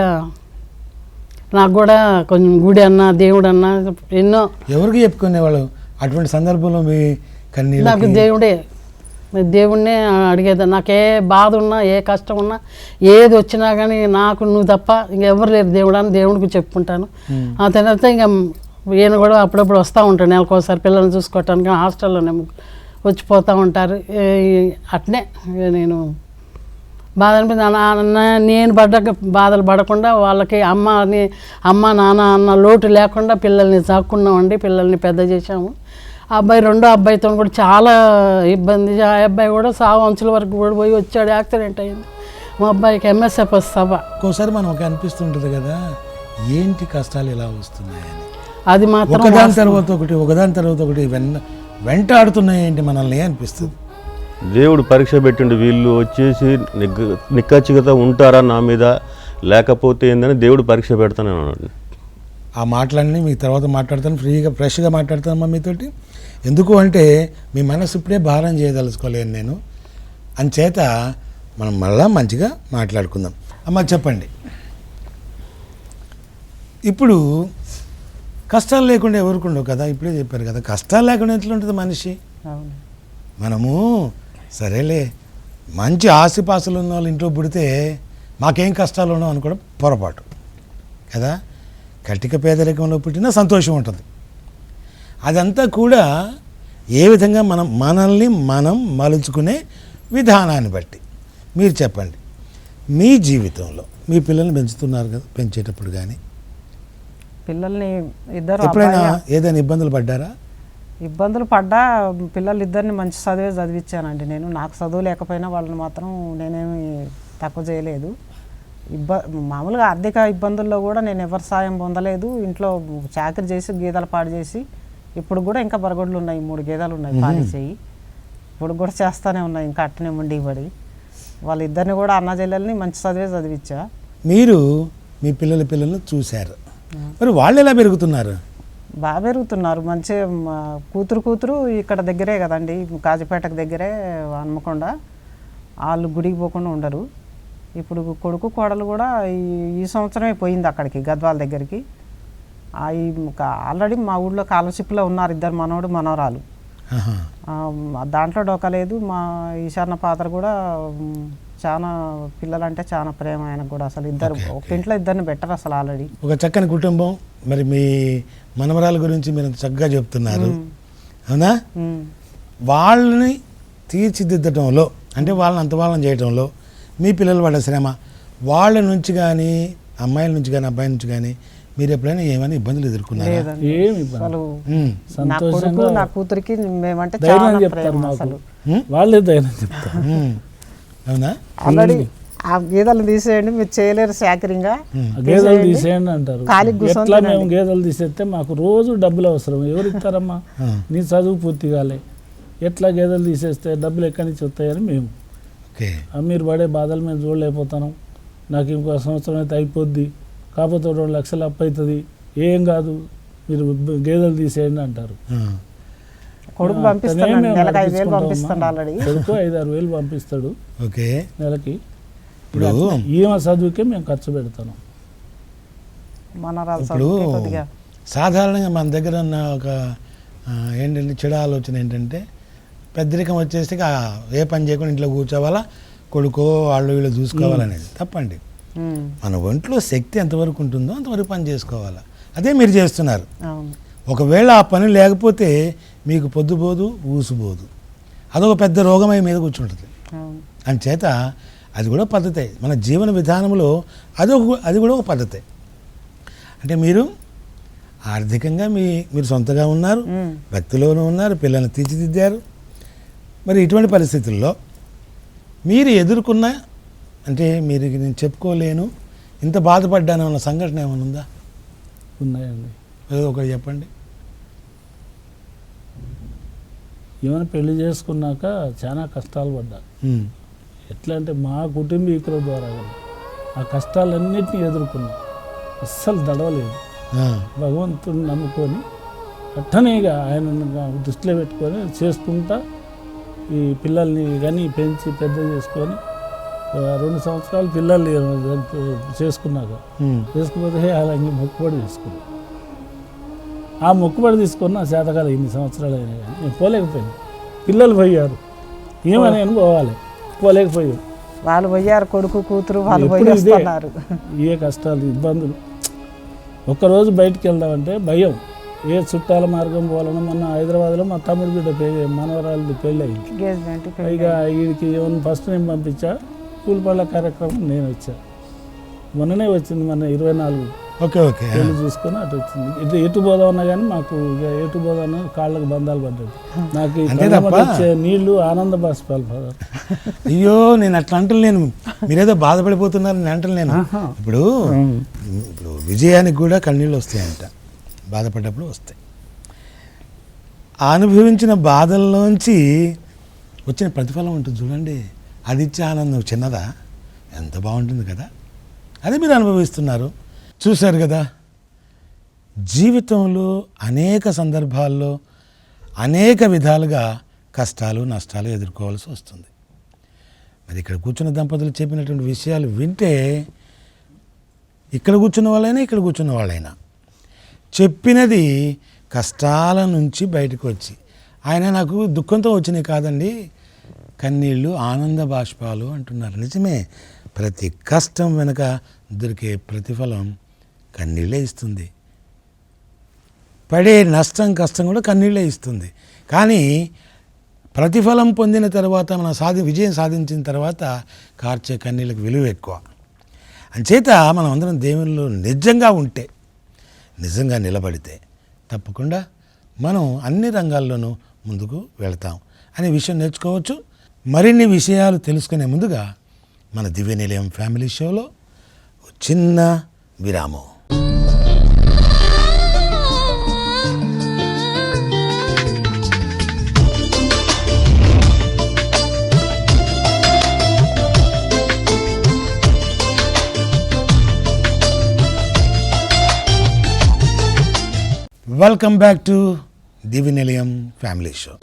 నాకు కూడా కొంచెం గుడి అన్నా దేవుడు అన్నా ఎన్నో. ఎవరికి చెప్పుకునేవాళ్ళు అటువంటి సందర్భంలో? మీ కన్నీళ్ళు? నాకు దేవుడినే అడిగేది. నాకు ఏ బాధ ఉన్నా, ఏ కష్టం ఉన్నా, ఏది వచ్చినా కానీ నాకు నువ్వు తప్ప ఇంకెవరు లేరు దేవుడు అని దేవుడికి చెప్పుకుంటాను. ఆ తర్వాత ఇంకా ఈయన కూడా అప్పుడప్పుడు వస్తూ ఉంటాడు, నెలకోసారి పిల్లల్ని చూసుకోవటానికి. హాస్టల్లోనే వచ్చిపోతూ ఉంటారు. అట్నే నేను బాధ అనిపించింది. నేను బాధలు పడకుండా వాళ్ళకి అమ్మ నాన్న అన్న లోటు లేకుండా పిల్లల్ని సాక్కున్నామండి, పిల్లల్ని పెద్ద చేశాము. ఆ అబ్బాయి రెండో అబ్బాయితో కూడా చాలా ఇబ్బంది. ఆ అబ్బాయి కూడా సావు అంచుల వరకు కూడా పోయి వచ్చాడు, యాక్సిడెంట్ అయింది. మా అబ్బాయికి ఎంఎస్ఎఫ్ఎస్ సభ. ఒక్కోసారి మనకు అనిపిస్తుంటుంది కదా, ఏంటి కష్టాలు ఇలా వస్తున్నాయని. అది మాత్రం ఒకదాని తర్వాత ఒకటి వెంటాడుతున్నాయి ఏంటి మనల్ని అనిపిస్తుంది. దేవుడు పరీక్ష పెట్టిండు, వీళ్ళు వచ్చేసి నిక్కచ్చిగా ఉంటారా నా మీద, లేకపోతే ఏందని దేవుడు పరీక్ష పెడతానే ఉన్నాడు. ఆ మాటలన్నీ మీకు తర్వాత మాట్లాడతాను, ఫ్రెష్గా మాట్లాడతానమ్మా మీతోటి. ఎందుకు అంటే మీ మనసు ఇప్పుడే భారం చేయదలుచుకోలేను నేను, అంచేత మనం మళ్ళా మంచిగా మాట్లాడుకుందాం. అమ్మ చెప్పండి, ఇప్పుడు కష్టాలు లేకుండా ఎవరికి ఉండవు కదా, ఇప్పుడే చెప్పారు కదా, కష్టాలు లేకుండా ఎట్లా ఉంటుంది మనిషి. అవును. మనము సరేలే మంచి ఆస్తిపాస్తులు ఉన్న వాళ్ళు ఇంట్లో పుడితే మాకేం కష్టాలు ఉండవు అనుకోవడం పొరపాటు కదా. కటిక పేదరికంలో పుట్టినా సంతోషం ఉంటుంది. అదంతా కూడా ఏ విధంగా మనల్ని మనం మలుచుకునే విధానాన్ని బట్టి. మీరు చెప్పండి, మీ జీవితంలో మీ పిల్లల్ని పెంచుతున్నారు కదా, పెంచేటప్పుడు కానీ పిల్లల్ని ఇద్దరు ఎప్పుడైనా ఏదైనా ఇబ్బందులు పడ్డారా? ఇబ్బందులు పడ్డా పిల్లలు ఇద్దరిని మంచి చదివే చదివించానండి నేను. నాకు చదువు లేకపోయినా వాళ్ళని మాత్రం నేనేమి తక్కువ చేయలేదు. మామూలుగా ఆర్థిక ఇబ్బందుల్లో కూడా నేను ఎవరి సాయం పొందలేదు. ఇంట్లో చాకరీ చేసి గేదెలు పాడు చేసి ఇప్పుడు కూడా ఇంకా బరగొడ్లు ఉన్నాయి, 3 గేదెలు ఉన్నాయి పాడి చేయి, ఇప్పుడు కూడా చేస్తూనే ఉన్నాయి, ఇంకా అట్టనే ఉండిపడి. వాళ్ళిద్దరిని కూడా అన్న చెల్లెల్ని మంచి చదివే చదివించా. మీరు మీ పిల్లల్ని చూశారు, మరి వాళ్ళు ఎలా పెరుగుతున్నారు? బాగా పెరుగుతున్నారు మంచిగా. కూతురు ఇక్కడ దగ్గరే కదండి, కాజీపేటకు దగ్గరే హన్మకొండ. వాళ్ళు గుడికి పోకుండా ఉండరు. ఇప్పుడు కొడుకు కోడలు కూడా ఈ సంవత్సరమే పోయింది అక్కడికి, గద్వాల దగ్గరికి. ఆల్రెడీ మా ఊళ్ళో స్కాలర్షిప్లో ఉన్నారు 2 మనవడు మనవరాలు. దాంట్లో డోకలేదు. మా ఈశాన్య పాత్ర కూడా చాలా పిల్లలంటే చాలా ప్రేమ ఆయనకు కూడా. అసలు ఒక ఇంట్లో ఇద్దరిని బెటర్ అసలు. ఆల్రెడీ ఒక చక్కని కుటుంబం. మరి మీ మనవరాల గురించి మీరు చక్కగా చెప్తున్నారు, అవునా? వాళ్ళని తీర్చిదిద్దటంలో అంటే వాళ్ళని చేయటంలో మీ పిల్లలు పడ్డ శ్రమ, వాళ్ళ నుంచి కానీ అమ్మాయిల నుంచి కానీ అబ్బాయి నుంచి కానీ మీరు ఎప్పుడైనా ఏమైనా ఇబ్బందులు ఎదుర్కొన్నారా? నా కొడుకు నా కూతురికి మేమంటే వాళ్ళే ధైర్యం చెప్తారు. అవునా? ఆల్రెడీ ఆ గేదెలు తీసేయండి, మీరు చేయలేరు శాకరింగా, గేదెలు తీసేయండి అంటారు. ఎట్లా మేము గేదెలు తీసేస్తే మాకు రోజు డబ్బులు అవసరం, ఎవరు ఇస్తారమ్మా, నీ చదువు పూర్తి కాలే, ఎట్లా గేదెలు తీసేస్తే డబ్బులు ఎక్కడి నుంచి వస్తాయని మేము. మీరు పడే బాధలు మేము చూడలేకపోతాను. నాకు ఇంకో సంవత్సరం అయితే అయిపోద్ది, కాకపోతే 2 లక్షలు అప్పు అవుతుంది, ఏం కాదు, మీరు గేదెలు తీసేయండి అంటారు. కొడుకు పంపిస్తాడు, నెలకు 5,000 పంపిస్తాడు. ఆల్రెడీ కొడుకు 5-6 వేలు పంపిస్తాడు నెలకి. ఇప్పుడు ఈమె చదువుకే మేము ఖర్చు పెడతాను. ఇప్పుడు సాధారణంగా మన దగ్గర ఉన్న ఒక ఏంటంటే చెడు ఆలోచన ఏంటంటే, పెద్దరికం వచ్చేసి ఏ పని చేయకుండా ఇంట్లో కూర్చోవాలా, కొడుకో వాళ్ళు వీళ్ళు చూసుకోవాలనేది తప్పండి. మన ఒంట్లో శక్తి ఎంతవరకు ఉంటుందో అంతవరకు పని చేసుకోవాలా. అదే మీరు చేస్తున్నారు. ఒకవేళ ఆ పని లేకపోతే మీకు పొద్దుపోదు, ఊసిపోదు, అదొక పెద్ద రోగమై మీద కూర్చుంటుంది. అందుచేత అది కూడా పద్ధతే, మన జీవన విధానంలో అది కూడా ఒక పద్ధతే. అంటే మీరు ఆర్థికంగా మీరు సొంతగా ఉన్నారు, వ్యక్తిలోనూ ఉన్నారు, పిల్లల్ని తీర్చిదిద్దారు. మరి ఇటువంటి పరిస్థితుల్లో మీరు ఎదుర్కొన్న, అంటే మీరు నేను చెప్పుకోలేను ఇంత బాధపడ్డాను అన్న సంఘటన ఏమైనా ఉందా? ఉన్నాయండి. ఏదో ఒకటి చెప్పండి. ఏమైనా పెళ్లి చేసుకున్నాక చాలా కష్టాలు పడ్డా. ఎట్లా అంటే మా కుటుంబీకుల ద్వారా ఆ కష్టాలన్నింటినీ ఎదుర్కొన్నా, అస్సలు దడవలేదు. భగవంతుడిని నమ్ముకొని అట్టనే ఆయన దృష్టిలో పెట్టుకొని చేసుకుంటా ఈ పిల్లల్ని కానీ పెంచి పెద్ద చేసుకొని 2 సంవత్సరాలు పిల్లల్ని చేసుకున్నాక చేసుకుపోతే అలాగే మొక్కుబడి తీసుకున్నాను. ఆ మొక్కుబడి తీసుకున్న శాతకాలం 8 సంవత్సరాలు అయినా కానీ నేను పోలేకపోయాను. పిల్లలు పోయారు, ఏమని పోవాలి, పోలేకపోయారు. వాళ్ళు పోయారు, కొడుకు కూతురు వాళ్ళు పోయారు. ఏ కష్టాలు ఇబ్బందులు. ఒక్కరోజు బయటికి వెళ్దామంటే భయం, ఏ చుట్టాల మార్గం పోవాలన్నా. మొన్న హైదరాబాద్లో మా తమ్ముడు బిడ్డ మనవరాలది పెళ్ళి అయింది. ఇక వీడికి ఏమన్నా ఫస్ట్ నేను పంపించా, పూలపళ్ళ కార్యక్రమం నేను వచ్చా. మొన్ననే వచ్చింది, మొన్న 24 ఓకే ఓకే పెళ్లి చూసుకొని అటు వచ్చింది. ఇటు ఎటు పోదామన్నా కానీ మాకు ఇక ఎటు పోదామన్నా కాళ్ళకు బంధాలు పడ్డది. నాకు ఈ అంతే కళ్ళ తప్ప? వెంబడి వచ్చే నీళ్లు ఆనంద బాష్పాలు ఫాదర్. అయ్యో నేను అట్లా అంటలేను, మీరేదో బాధపడిపోతున్నారు నేను అంటలేను. ఇప్పుడు ఇప్పుడు విజయానికి కూడా కన్నీళ్ళు వస్తాయంట, బాధపడ్డప్పుడు వస్తాయి. ఆ అనుభవించిన బాధల్లోంచి వచ్చిన ప్రతిఫలం ఉంటుంది చూడండి, అది ఇచ్చే ఆనందం చిన్నదా, ఎంత బాగుంటుంది కదా. అదే మీరు అనుభవిస్తున్నారు, చూశారు కదా. జీవితంలో అనేక సందర్భాల్లో అనేక విధాలుగా కష్టాలు నష్టాలు ఎదుర్కోవాల్సి వస్తుంది. మరి ఇక్కడ కూర్చున్న దంపతులు చెప్పినటువంటి విషయాలు వింటే, ఇక్కడ కూర్చున్న వాళ్ళైనా ఇక్కడ కూర్చున్న వాళ్ళైనా చెప్పినది కష్టాల నుంచి బయటకు వచ్చి, ఆయన నాకు దుఃఖంతో వచ్చినాయి కాదండి, కన్నీళ్ళు ఆనంద బాష్పాలు అంటున్నారు. నిజమే, ప్రతి కష్టం వెనుక దొరికే ప్రతిఫలం కన్నీళ్ళే ఇస్తుంది. పడే నష్టం కష్టం కూడా కన్నీళ్ళే ఇస్తుంది. కానీ ప్రతిఫలం పొందిన తర్వాత మనం విజయం సాధించిన తర్వాత కార్చే కన్నీళ్ళకి విలువ ఎక్కువ. అంచేత మనం అందరం దేవునిలో నిజంగా ఉంటే, నిజంగా నిలబడితే తప్పకుండా మనం అన్ని రంగాల్లోనూ ముందుకు వెళ్తాం అనే విషయం నేర్చుకోవచ్చు. మరిన్ని విషయాలు తెలుసుకునే ముందుగా మన దివ్య నిలయం ఫ్యామిలీ షోలో చిన్న విరామం. వెల్కమ్ బ్యాక్ టు దివ్య నిలయం ఫ్యామిలీ షో.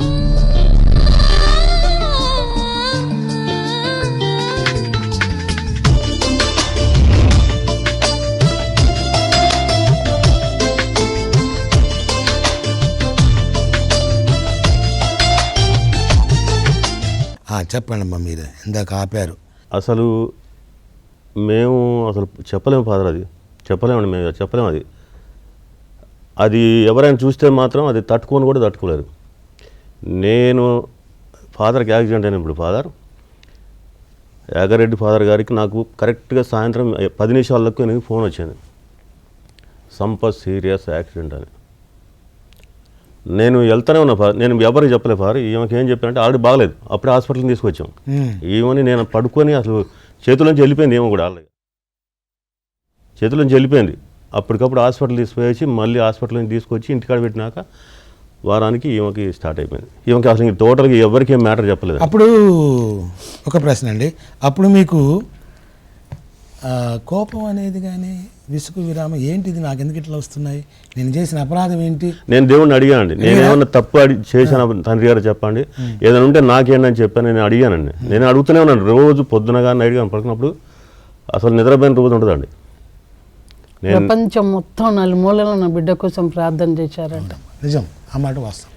చెప్పండి అమ్మా, మీరు ఇందాక ఆపారు. అసలు మేము అసలు చెప్పలేము ఫాదర్, అది చెప్పలేమండి, మేము చెప్పలేము. అది ఎవరైనా చూస్తే మాత్రం అది తట్టుకొని కూడా తట్టుకోలేరు. నేను ఫాదర్కి యాక్సిడెంట్ అయినప్పుడు యాగారెడ్డి ఫాదర్ గారికి నాకు కరెక్ట్గా సాయంత్రం 10 నిమిషాలకు నాకు ఫోన్ వచ్చింది, సంపత్ సీరియస్ యాక్సిడెంట్ అని. నేను వెళ్తానే ఉన్నా ఫాదర్, నేను ఎవరికి చెప్పలేదు ఫాదర్. ఈమెకి ఏం చెప్పానంటే ఆల్రెడీ బాగలేదు, అప్పుడే హాస్పిటల్కి తీసుకొచ్చాం. ఈమెని నేను పడుకొని అసలు చేతుల్లోంచి వెళ్ళిపోయింది, ఏమో కూడా ఆల్రెడీ చేతుల్లోంచి వెళ్ళిపోయింది. అప్పటికప్పుడు హాస్పిటల్ తీసుకుపోయి మళ్ళీ హాస్పిటల్ నుంచి తీసుకొచ్చి ఇంటికాడ పెట్టినాక వారానికి ఈమెకి స్టార్ట్ అయిపోయింది. ఈమెకి అసలు టోటల్గా ఎవరికి ఏం మ్యాటర్ చెప్పలేదు. అప్పుడు ఒక ప్రశ్న అండి, అప్పుడు మీకు కోపం అనేది కానీ విసుగు విరామం ఏంటిది, నాకు ఎందుకు ఇట్లా వస్తున్నాయి, నేను చేసిన అపరాధం ఏంటి? నేను దేవుడిని అడిగానండి, నేను ఏమన్నా తప్పు చేశాను తండ్రి గారు చెప్పండి, ఏదైనా ఉంటే నాకేంటని చెప్పాను. నేను అడిగానండి, నేను అడుగుతూనే ఉన్నాను రోజు, పొద్దున కానీ నైట్ కానీ పడుకున్నప్పుడు అసలు నిద్రపోయిన రోజు ఉంటుందండి. ప్రపంచం మొత్తం నలుమూలలో నా బిడ్డ కోసం ప్రార్థన చేశారంట. నిజం, ఆ మాట వాస్తవం.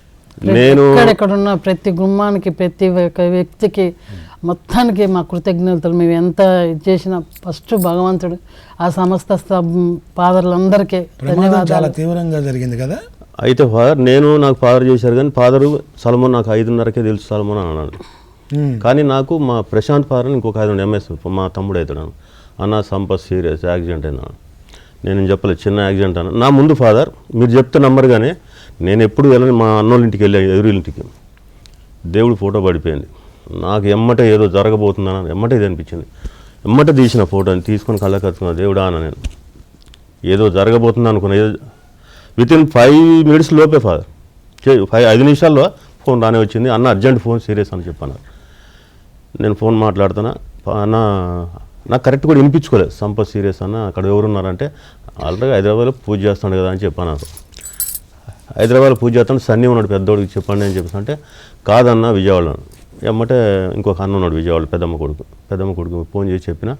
నేను ఎక్కడెక్కడున్న ప్రతి గుమ్మానికి ప్రతి వ్యక్తికి మొత్తానికి మా కృతజ్ఞతలు. మేము ఎంత చేసినా ఫస్ట్ భగవంతుడు ఆ సమస్త ఫాదర్లందరికీ చాలా తీవ్రంగా జరిగింది కదా. అయితే ఫాదర్ నాకు ఫాదర్ చేశారు, కానీ ఫాదరు సల్మోన్ నాకు 5:30కే తెలుసు సల్మోన్ అని అన్నాడు. కానీ నాకు మా ప్రశాంత్ ఫాదర్ ఇంకొక 5 ఎంఎస్ మా తమ్ముడు అవుతాడు అన్న, సంపత్ సీరియస్ యాక్సిడెంట్ అయినా. నేను చెప్పలేదు, చిన్న యాక్సిడెంట్ అన్న. నా ముందు ఫాదర్ మీరు చెప్తే నమ్మరుగానే నేను ఎప్పుడు వెళ్ళని మా అన్నోళ్ళ ఇంటికి వెళ్ళా, ఎదురింటికి. దేవుడు ఫోటో పడిపోయింది, నాకు ఎమ్మటే ఏదో జరగబోతుందని ఎమ్మటే ఇది అనిపించింది. ఎమ్మటే తీసిన ఫోటోని తీసుకొని కళ్ళ కట్టుకున్నా, దేవుడా అన్న నేను ఏదో జరగబోతుంది అనుకున్నా. వితిన్ 5 minutes లోపే ఫాదర్ 5 నిమిషాల్లో ఫోన్ రానే వచ్చింది, అన్న అర్జెంట్ ఫోన్ సీరియస్ అని చెప్పాను. నేను ఫోన్ మాట్లాడుతున్నా, అన్న నాకు కరెక్ట్ కూడా వినిపించుకోలేదు, సంపత్ సీరియస్ అన్న అక్కడ ఎవరున్నారంటే ఆల్రెడీ హైదరాబాద్లో పూజ చేస్తాను కదా అని చెప్పాను. హైదరాబాద్లో పూజ చేస్తాను, సన్నీ ఉన్నాడు పెద్దోడికి చెప్పండి అని చెప్పేసి అంటే, కాదన్న విజయవాడలో. ఎమ్మటే ఇంకొక అన్న ఉన్నాడు విజయవాడ, పెద్దమ్మ కొడుకు ఫోన్ చేసి చెప్పిన.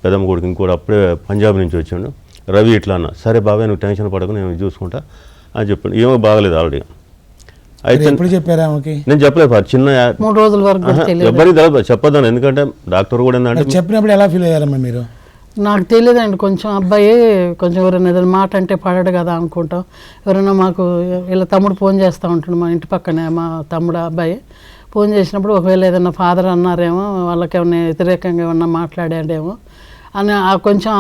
పెద్దమ్మ కొడుకు ఇంకోటి అప్పుడే పంజాబ్ నుంచి వచ్చాడు, రవి ఇట్లా అన్న. సరే బాబాయ్ నువ్వు టెన్షన్ పడకు, నేను చూసుకుంటా అని చెప్పాను. ఏమో బాగలేదు ఆల్రెడీ. అయితే ఎప్పుడు చెప్పారా ఆమెకి? నేను చెప్పలేదు, చిన్న 3 రోజుల వరకు ఎవరికి తెలియదు, చెప్పొద్దాను. ఎందుకంటే డాక్టర్ కూడా ఏంటంటే చెప్పినప్పుడు ఎలా ఫీల్ అయ్యారమ్మా మీరు? నాకు తెలియదండి, కొంచెం అబ్బాయి కొంచెం ఎవరైనా ఏదైనా మాట అంటే పడడు కదా అనుకుంటాం. ఎవరైనా మాకు ఇలా తమ్ముడు ఫోన్ చేస్తూ ఉంటాడు, మా ఇంటి పక్కనే మా తమ్ముడు అబ్బాయి ఫోన్ చేసినప్పుడు ఒకవేళ ఏదైనా ఫాదర్ అన్నారేమో, వాళ్ళకి ఏమన్నా వ్యతిరేకంగా ఏమన్నా మాట్లాడాడేమో అని కొంచెం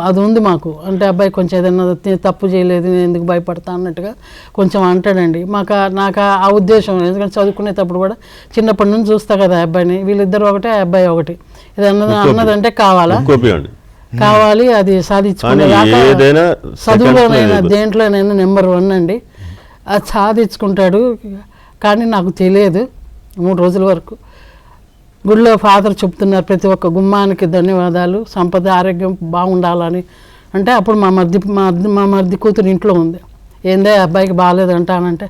అది ఉంది మాకు. అంటే అబ్బాయి కొంచెం ఏదైనా తప్పు చేయలేదు, నేను ఎందుకు భయపడతా అన్నట్టుగా కొంచెం అంటాడండి. నాకు ఆ ఉద్దేశం, ఎందుకంటే చదువుకునేటప్పుడు కూడా చిన్నప్పటి నుంచి చూస్తా కదా అబ్బాయిని, వీళ్ళిద్దరు ఒకటే, ఆ అబ్బాయి ఒకటి. ఏదన్నా అన్నదంటే కావాలి, అది సాధించుకునేదాకా చదువులోనైనా దేంట్లోనైనా నెంబర్ 1 అండి. అది సాధించుకుంటాడు. కానీ నాకు తెలియదు 3 రోజుల వరకు. గుడిలో ఫాదర్ చెప్తున్నారు ప్రతి ఒక్క గుమ్మానికి ధన్యవాదాలు, సంపద ఆరోగ్యం బాగుండాలని. అంటే అప్పుడు మా మరిది కూతురు ఇంట్లో ఉంది. ఏందే అబ్బాయికి బాగాలేదు అంటానంటే,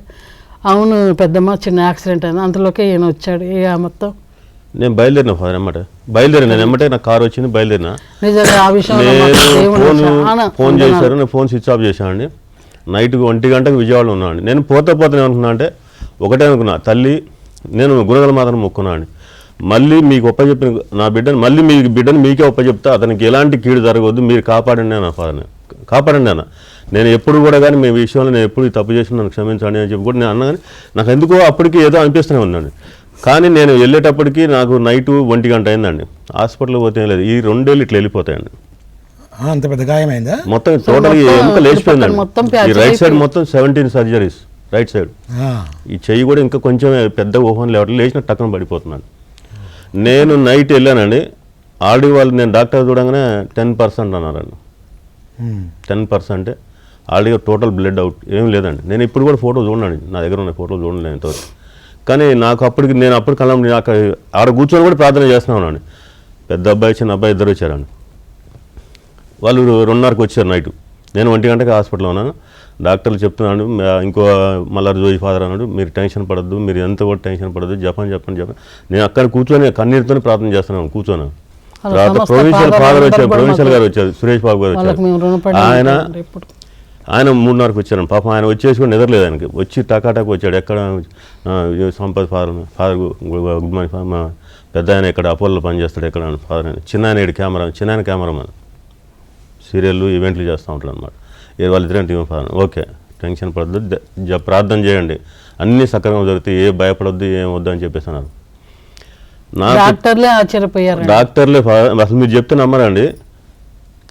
అవును పెద్దమ్మ చిన్న యాక్సిడెంట్ అయింది. అంతలోకే ఈయన వచ్చాడు. ఇక మొత్తం నేను బయలుదేరినా ఫాదర్ ఎమ్మటే బయలుదేరినా ఎమ్మటే నాకు కారు వచ్చింది బయలుదేరినా. నిజంగా ఆ విషయంలో ఫోన్ చేశారు, నేను ఫోన్ స్విచ్ ఆఫ్ చేశానండి. నైట్ 1 గంటకు విజయవాడలో ఉన్నానండి. నేను పోతే ఏమనుకున్నా అంటే ఒకటే అనుకున్నా, తల్లి నేను గుణగల మాత్రం మొక్కున్నాను, మళ్ళీ మీకు ఒప్పచెప్పిన నా బిడ్డను మళ్ళీ మీ బిడ్డను మీకే ఒప్పచెప్తా, అతనికి ఎలాంటి కీడు జరగవద్దు, మీరు కాపాడండి అన్న ఫాదర్ని, కాపాడండి అన్న. నేను ఎప్పుడు కూడా కానీ మీ విషయంలో నేను ఎప్పుడు తప్పు చేసి నన్ను క్షమించండి అని చెప్పి కూడా నేను అన్నా. కానీ నాకు ఎందుకో అప్పటికి ఏదో అనిపిస్తూనే ఉందండి. కానీ నేను వెళ్ళేటప్పటికి నాకు నైట్ 1 గంట అయిందండి. హాస్పిటల్కి పోతే లేదు, ఈ 2 ఏళ్ళు ఇట్లా వెళ్ళిపోతాయండి. అంత పెద్ద గాయమైందా? మొత్తం టోటల్ ఎంత లేచిపోయిందండి. ఈ రైట్ సైడ్ మొత్తం 17 సర్జరీస్ రైట్ సైడ్. ఈ చెయ్యి కూడా ఇంకా కొంచెం పెద్ద ఊహం లేవట్లేదు, లేచిన టక్కన పడిపోతున్నాను. నేను నైట్ వెళ్ళానండి. ఆల్రెడీ వాళ్ళు నేను డాక్టర్ చూడగానే 10% అన్నారండి. 10% ఆల్రెడీ టోటల్ బ్లడ్ అవుట్, ఏం లేదండి. నేను ఇప్పుడు కూడా ఫోటో చూడండి, నా దగ్గర ఉన్న ఫోటో చూడండి ఇంతవరకు. కానీ నాకు అప్పుడు కలం నాకు ఆడ కూర్చొని కూడా ప్రార్థన చేస్తున్నాను. పెద్ద అబ్బాయి చిన్న అబ్బాయి ఇద్దరు వచ్చారండి. వాళ్ళు 2:30కి వచ్చారు నైట్. నేను 1 గంటకి హాస్పిటల్లో ఉన్నాను. డాక్టర్లు చెప్తున్నాడు, ఇంకో మల్లారి జోయి ఫాదర్ అన్నాడు, మీరు టెన్షన్ పడద్దు, మీరు ఎంత కూడా టెన్షన్ పడద్దు, చెప్పండి. నేను అక్కడ కూర్చొని కన్నీరుతో ప్రార్థన చేస్తున్నాను కూర్చొని. తర్వాత ప్రొవిన్షియల్ గారు వచ్చారు, సురేష్ బాబు గారు వచ్చారు. ఆయన 3:30కి వచ్చారు. పాపం ఆయన వచ్చేసి కూడా నిద్రలేదు. ఆయనకి వచ్చి టకాటాకు వచ్చాడు. ఎక్కడ Sampath father good morning father, మా పెద్ద ఆయన ఇక్కడ అపోలో పనిచేస్తాడు, ఎక్కడ ఫాదర్ అని. చిన్న ఆయన కెమెరామెన్, సీరియల్ ఈవెంట్లు చేస్తూ ఉంటాడు అనమాట. వాళ్ళిద్దరే టీం ఫాదర్. ఓకే, టెన్షన్ పడద్దు, ప్రార్థన చేయండి, అన్నీ సక్రమంగా జరుగుతాయి, ఏ భయపడొద్దు, ఏం వద్దు అని చెప్పేసి అన్నారు. డాక్టర్లే ఆశ్చర్యపోయారు. డాక్టర్లే అసలు మీరు చెప్తే నమ్మరండి.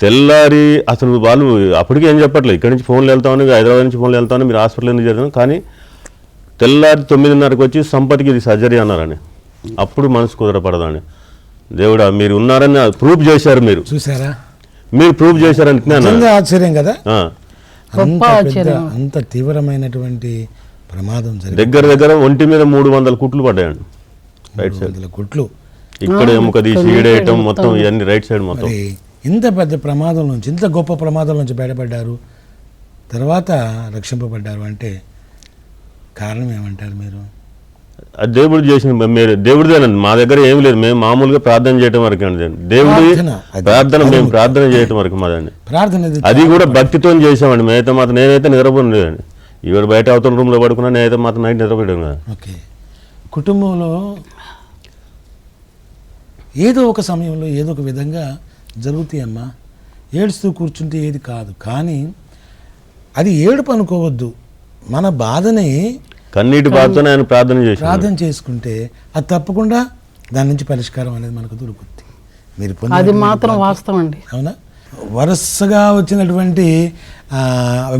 తెల్లారి అసలు వాళ్ళు అప్పటికి ఏం చెప్పట్లేదు, ఇక్కడి నుంచి ఫోన్లు వెళ్తామని, హైదరాబాద్ నుంచి ఫోన్లు వెళ్తామని, మీరు హాస్పిటల్ ఎందుకు చేద్దాం. కానీ తెల్లారి 9:30కి వచ్చి సంపత్కి ఇది సర్జరీ అన్నారని. అప్పుడు మనసు కుదరపడదండి. దేవుడా మీరు ఉన్నారని ప్రూఫ్ చేశారు, మీరు చూసారా, మీరు ప్రూఫ్ చేశారని ఆశ్చర్యం కదా. అంత తీవ్రమైనటువంటి ప్రమాదం దగ్గర ఒంటి మీద 300 కుట్లు పడ్డాయండి. రైట్ సైడ్ కుట్లు, ఇక్కడ ఎముక తీసి ఈడేయటం మొత్తం, ఇవన్నీ రైట్ సైడ్ మొత్తం. ఇంత పెద్ద ప్రమాదం నుంచి, ఇంత గొప్ప ప్రమాదం నుంచి బయటపడ్డారు, తర్వాత రక్షింపబడ్డారు అంటే కారణం ఏమంటారు మీరు? అది దేవుడు చేసిన, మీరు దేవుడిదేనండి. మా దగ్గర ఏమి లేదు, మేము మామూలుగా ప్రార్థన చేయటం వరకు అండి. దేవుడి ప్రార్థన, మేము ప్రార్థన చేయటం వరకు మాదండి. అది కూడా భక్తితో చేసామండి. మేమైతే మాత్రం నేనైతే నిద్రపోను లేదండి. ఇవాడు బయట అవతల రూమ్లో పడుకున్నా, నేనైతే మాత్రం నైట్ నిద్రపోయాను కదా. ఓకే, కుటుంబంలో ఏదో ఒక సమయంలో ఏదో ఒక విధంగా జరుగుతాయమ్మా. ఏడుస్తూ కూర్చుంటే ఏది కాదు, కానీ అది ఏడుపు అనుకోవద్దు. మన బాధని కన్నీటి బాధతోనే ఆయన ప్రార్థన చేసుకుంటే అది తప్పకుండా దాని నుంచి పరిష్కారం అనేది మనకు దొరుకుతుంది. మీరు అది మాత్రం వాస్తవం అండి. అవునా? వరుసగా వచ్చినటువంటి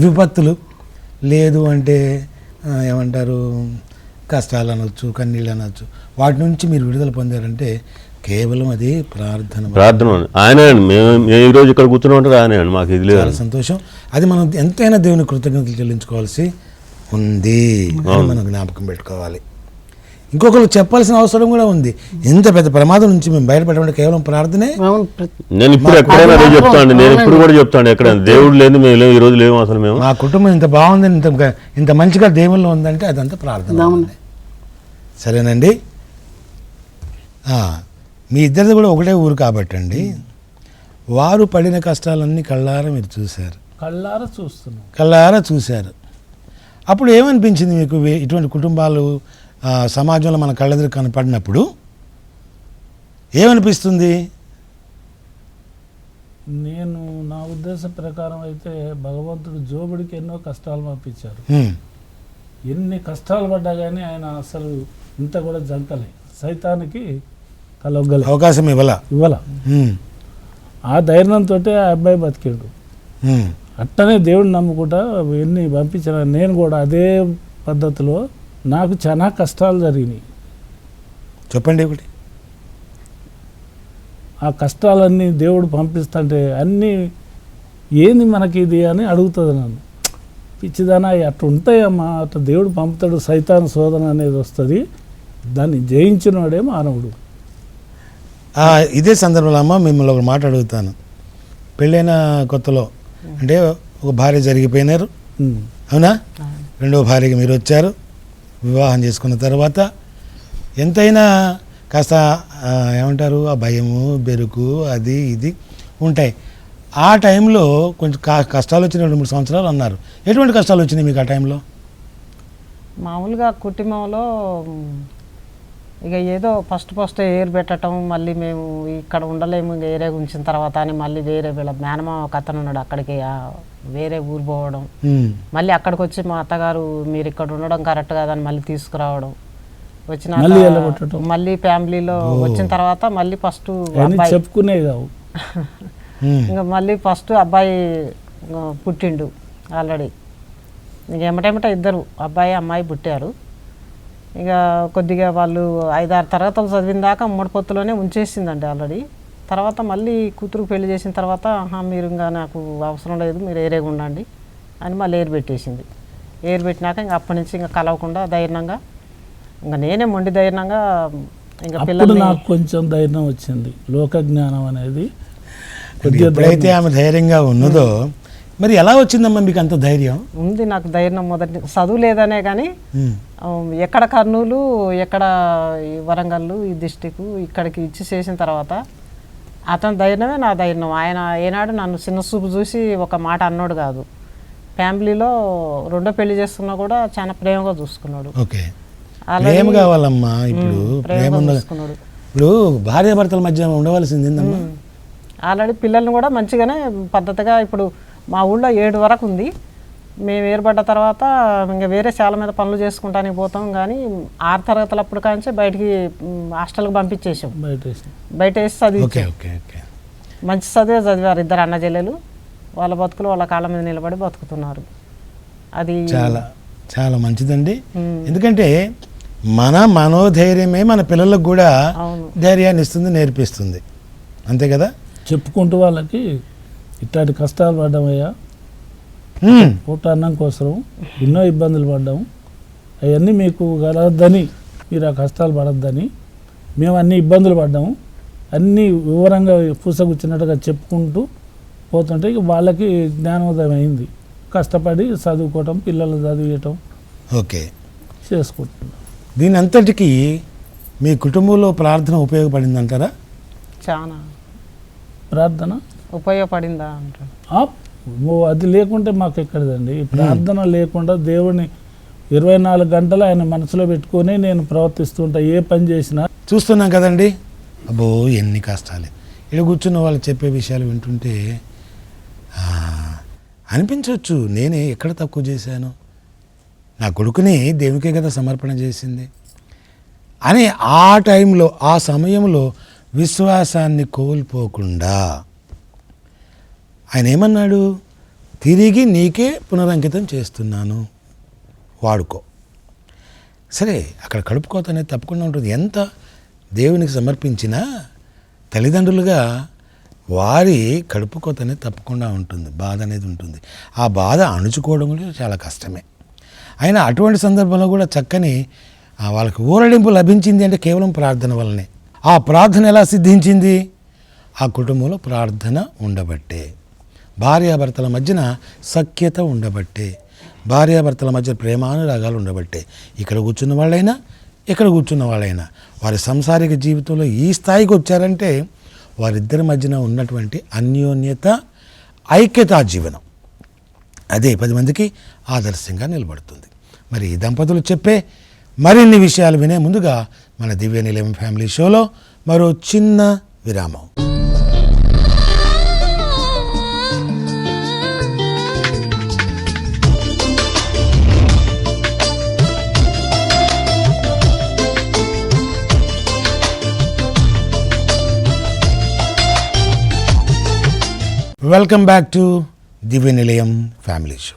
విపత్తులు, లేదు అంటే ఏమంటారు, కష్టాలు అనొచ్చు, కన్నీళ్ళు అనొచ్చు, వాటి నుంచి మీరు విడుదల పొందారంటే కేవలం అది ప్రార్థన. ఆయన మేము ఈరోజు ఇక్కడ కూర్చుని ఉంటారు ఆయన, మాకు ఇది లేదు. చాలా సంతోషం. అది మనం ఎంతైనా దేవుని కృతజ్ఞతలు చెల్లించుకోవాల్సి ఉంది, మనం జ్ఞాపకం పెట్టుకోవాలి. ఇంకొకరు చెప్పాల్సిన అవసరం కూడా ఉంది. ఇంత పెద్ద ప్రమాదం నుంచి మేము బయటపడమంటే కేవలం ప్రార్థనే. నేను ఇప్పుడు ఎక్కడైనా అదే చెప్తాను, నేను ఇప్పుడు కూడా చెప్తాను, ఎక్కడ దేవుడు లేదు, మేము లేవు, ఈ రోజు లేవు అసలు. మేము మా కుటుంబం ఇంత బాగుంది, ఇంత మంచిగా దేవుల్లో ఉందంటే అదంతా ప్రార్థన. సరేనండి, మీ ఇద్దరిది కూడా ఒకటే ఊరు కాబట్టి అండి, వారు పడిన కష్టాలన్నీ కళ్ళారా మీరు చూశారు, కళ్ళారా చూశారు. అప్పుడు ఏమనిపించింది మీకు? ఇటువంటి కుటుంబాలు సమాజంలో మన కళ్ళెదురు కనపడినప్పుడు ఏమనిపిస్తుంది? నేను నా ఉద్దేశం ప్రకారం అయితే భగవంతుడు జోబుడికి ఎన్నో కష్టాలు పంపించారు. ఎన్ని కష్టాలు పడ్డా కానీ ఆయన అసలు ఇంత కూడా జంకలే, సైతానికి అవకాశం ఇవ్వాల. ఆ ధైర్యంతో ఆ అబ్బాయి బతికిండు. ఉమ్. అట్టనే దేవుడిని నమ్ముకుంటా ఎన్ని పంపించిన నేను కూడా అదే పద్ధతిలో నాకు చాలా కష్టాలు జరిగినాయి. చెప్పండి ఒకటి. ఆ కష్టాలన్నీ దేవుడు పంపిస్తుంటే అన్నీ ఏంది మనకి ఇది అని అడుగుతుంది నన్ను. పిచ్చిదానా అట్లా ఉంటాయమ్మా, అట్లా దేవుడు పంపుతాడు, సైతాన్ శోధన అనేది వస్తుంది, దాన్ని జయించినవాడే మానవుడు. ఇదే సందర్భంలో అమ్మ మిమ్మల్ని ఒక మాట అడుగుతాను. పెళ్ళైన కొత్తలో అంటే ఒక భార్య జరిగిపోయినారు, అవునా? రెండవ భార్యకి మీరు వచ్చారు, వివాహం చేసుకున్న తర్వాత ఎంతైనా కాస్త ఏమంటారు, ఆ భయము బెరుకు అది ఇది ఉంటాయి. ఆ టైంలో కొంచెం కష్టాలు వచ్చిన 2-3 సంవత్సరాలు అన్నారు. ఎటువంటి కష్టాలు వచ్చినాయి మీకు ఆ టైంలో? మామూలుగా కుటుంబంలో ఇక ఏదో ఫస్ట్ ఏరు పెట్టడం, మళ్ళీ మేము ఇక్కడ ఉండలేము ఇంకా ఏరే ఉంచిన తర్వాత అని మళ్ళీ వేరే వీళ్ళ మేనమా ఒక అతను ఉన్నాడు, అక్కడికి వేరే ఊరు పోవడం, మళ్ళీ అక్కడికి వచ్చి మా అత్తగారు మీరు ఇక్కడ ఉండడం కరెక్ట్ కాదని మళ్ళీ తీసుకురావడం, వచ్చిన మళ్ళీ ఫ్యామిలీలో వచ్చిన తర్వాత మళ్ళీ ఫస్ట్ చెప్పుకునే కావు ఇంకా మళ్ళీ ఫస్ట్ అబ్బాయి పుట్టిండు ఆల్రెడీ. ఇంక ఎమ్మటెమ్మట ఇద్దరు అబ్బాయి అమ్మాయి పుట్టారు. ఇక కొద్దిగా వాళ్ళు 5-6 తరగతులు చదివిన దాకా మూడపొత్తులోనే ఉంచేసిందండి ఆల్రెడీ. తర్వాత మళ్ళీ కూతురు పెళ్లి చేసిన తర్వాత మీరు ఇంకా నాకు అవసరం లేదు, మీరు ఏరేగా ఉండండి అని మళ్ళీ ఏరు పెట్టేసింది. ఏరు పెట్టినాక ఇంకా అప్పటి నుంచి ఇంకా కలవకుండా ధైర్యంగా ఇంకా నేనే మొండి ధైర్యంగా ఇంకా పిల్లలు. నాకు కొంచెం ధైర్యం వచ్చింది, లోక జ్ఞానం అనేది. ఎప్పుడైతే ఆమె ధైర్యంగా ఉన్నదో మరి ఎలా వచ్చిందమ్మా మీకు అంత ధైర్యం? ఉంది నాకు ధైర్యం. మొదటి చదువు లేదనే కానీ ఎక్కడ కర్నూలు, ఎక్కడ వరంగల్, ఈ డిస్టిక్ ఇక్కడికి ఇచ్చి చేసిన తర్వాత అతని ధైర్యమే నా ధైర్యం. ఆయన ఏనాడు నన్ను చిన్న చూపు చూసి ఒక మాట అన్నాడు కాదు. ఫ్యామిలీలో రెండో పెళ్లి చేస్తున్నా కూడా చాలా ప్రేమగా చూసుకున్నాడు. ఓకే, ప్రేమ కావాలమ్మా. ఇప్పుడు ప్రేమ చూసుకున్నాడు. ఇప్పుడు భార్యాభర్తల మధ్య ఉండవలసింది ఏందమ్మా? ఆల్రెడీ పిల్లల్ని కూడా మంచిగానే పద్ధతిగా, ఇప్పుడు మా ఊళ్ళో 7 వరకు ఉంది. మేము ఏర్పడ్డ తర్వాత ఇంకా వేరే చాలా మీద పనులు చేసుకుంటానికి పోతాం, కానీ 6 తరగతులప్పుడు కాంచి బయటికి హాస్టల్కి పంపించేసాం. బయట వేసి చదివి మంచి చదివే చదివారు. 2 అన్న చెల్లెలు, వాళ్ళ బతుకులు వాళ్ళ కాళ్ళ మీద నిలబడి బతుకుతున్నారు. అది చాలా చాలా మంచిదండి. ఎందుకంటే మన మనోధైర్యమే మన పిల్లలకు కూడా ధైర్యాన్ని ఇస్తుంది, నేర్పిస్తుంది. అంతే కదా? చెప్పుకుంటూ వాళ్ళకి ఇట్లాంటి కష్టాలు పడ్డామయ్యా, పూట అన్నం కోసం ఎన్నో ఇబ్బందులు పడ్డాము, అవన్నీ మీకు కలగద్దని, మీరు ఆ కష్టాలు పడద్దని మేము అన్ని ఇబ్బందులు పడ్డాము, అన్నీ వివరంగా పూసగుచ్చినట్టుగా చెప్పుకుంటూ పోతుంటే వాళ్ళకి జ్ఞానోదయం అయింది. కష్టపడి చదువుకోవటం, పిల్లలు చదివేయటం ఓకే చేసుకుంటున్నాం. దీని అంతటికీ మీ కుటుంబంలో ప్రార్థన ఉపయోగపడిందంటారా? చాలా ప్రార్థన ఉపయోగపడిందా అంటారు. అది లేకుంటే మాకు ఎక్కడదండి. ప్రార్థన లేకుండా దేవుడిని 24 గంటలు ఆయన మనసులో పెట్టుకొని నేను ప్రవర్తిస్తుంటా, ఏ పని చేసినా. చూస్తున్నాం కదండి, అబ్బో ఎన్ని కష్టాలే. ఇక్కడ కూర్చున్న వాళ్ళు చెప్పే విషయాలు వింటుంటే అనిపించవచ్చు, నేనే ఎక్కడ తక్కువ చేశాను, నా కొడుకుని దేవునికే కదా సమర్పణ చేసింది అని ఆ టైంలో, ఆ సమయంలో విశ్వాసాన్ని కోల్పోకుండా ఆయన ఏమన్నాడు? తిరిగి నీకే పునరంకితం చేస్తున్నాను, వాడుకో. సరే, అక్కడ కడుపుకోత అనేది తప్పకుండా ఉంటుంది. ఎంత దేవునికి సమర్పించినా తల్లిదండ్రులుగా వారి కడుపుకోత అనేది తప్పకుండా ఉంటుంది, బాధ అనేది ఉంటుంది. ఆ బాధ అణుచుకోవడం కూడా చాలా కష్టమే. అయినా అటువంటి సందర్భంలో కూడా చక్కని వాళ్ళకి ఊరడింపు లభించింది అంటే కేవలం ప్రార్థన వల్లనే. ఆ ప్రార్థన ఎలా సిద్ధించింది? ఆ కుటుంబంలో ప్రార్థన ఉండబట్టే, భార్యాభర్తల మధ్యన సఖ్యత ఉండబట్టే, భార్యాభర్తల మధ్య ప్రేమానురాగాలు ఉండబట్టే ఇక్కడ కూర్చున్న వాళ్ళైనా, ఇక్కడ కూర్చున్న వాళ్ళైనా వారి సంసారిక జీవితంలో ఈ స్థాయికి వచ్చారంటే వారిద్దరి మధ్యన ఉన్నటువంటి అన్యోన్యత, ఐక్యతా జీవనం అదే 10 మందికి ఆదర్శంగా నిలబడుతుంది. మరి ఈ దంపతులు చెప్పే మరిన్ని విషయాలు వినే ముందుగా మన దివ్య నిలయం ఫ్యామిలీ షోలో మరో చిన్న విరామం. వెల్కమ్ బ్యాక్ టు దివ్య నిలయం ఫ్యామిలీ షో.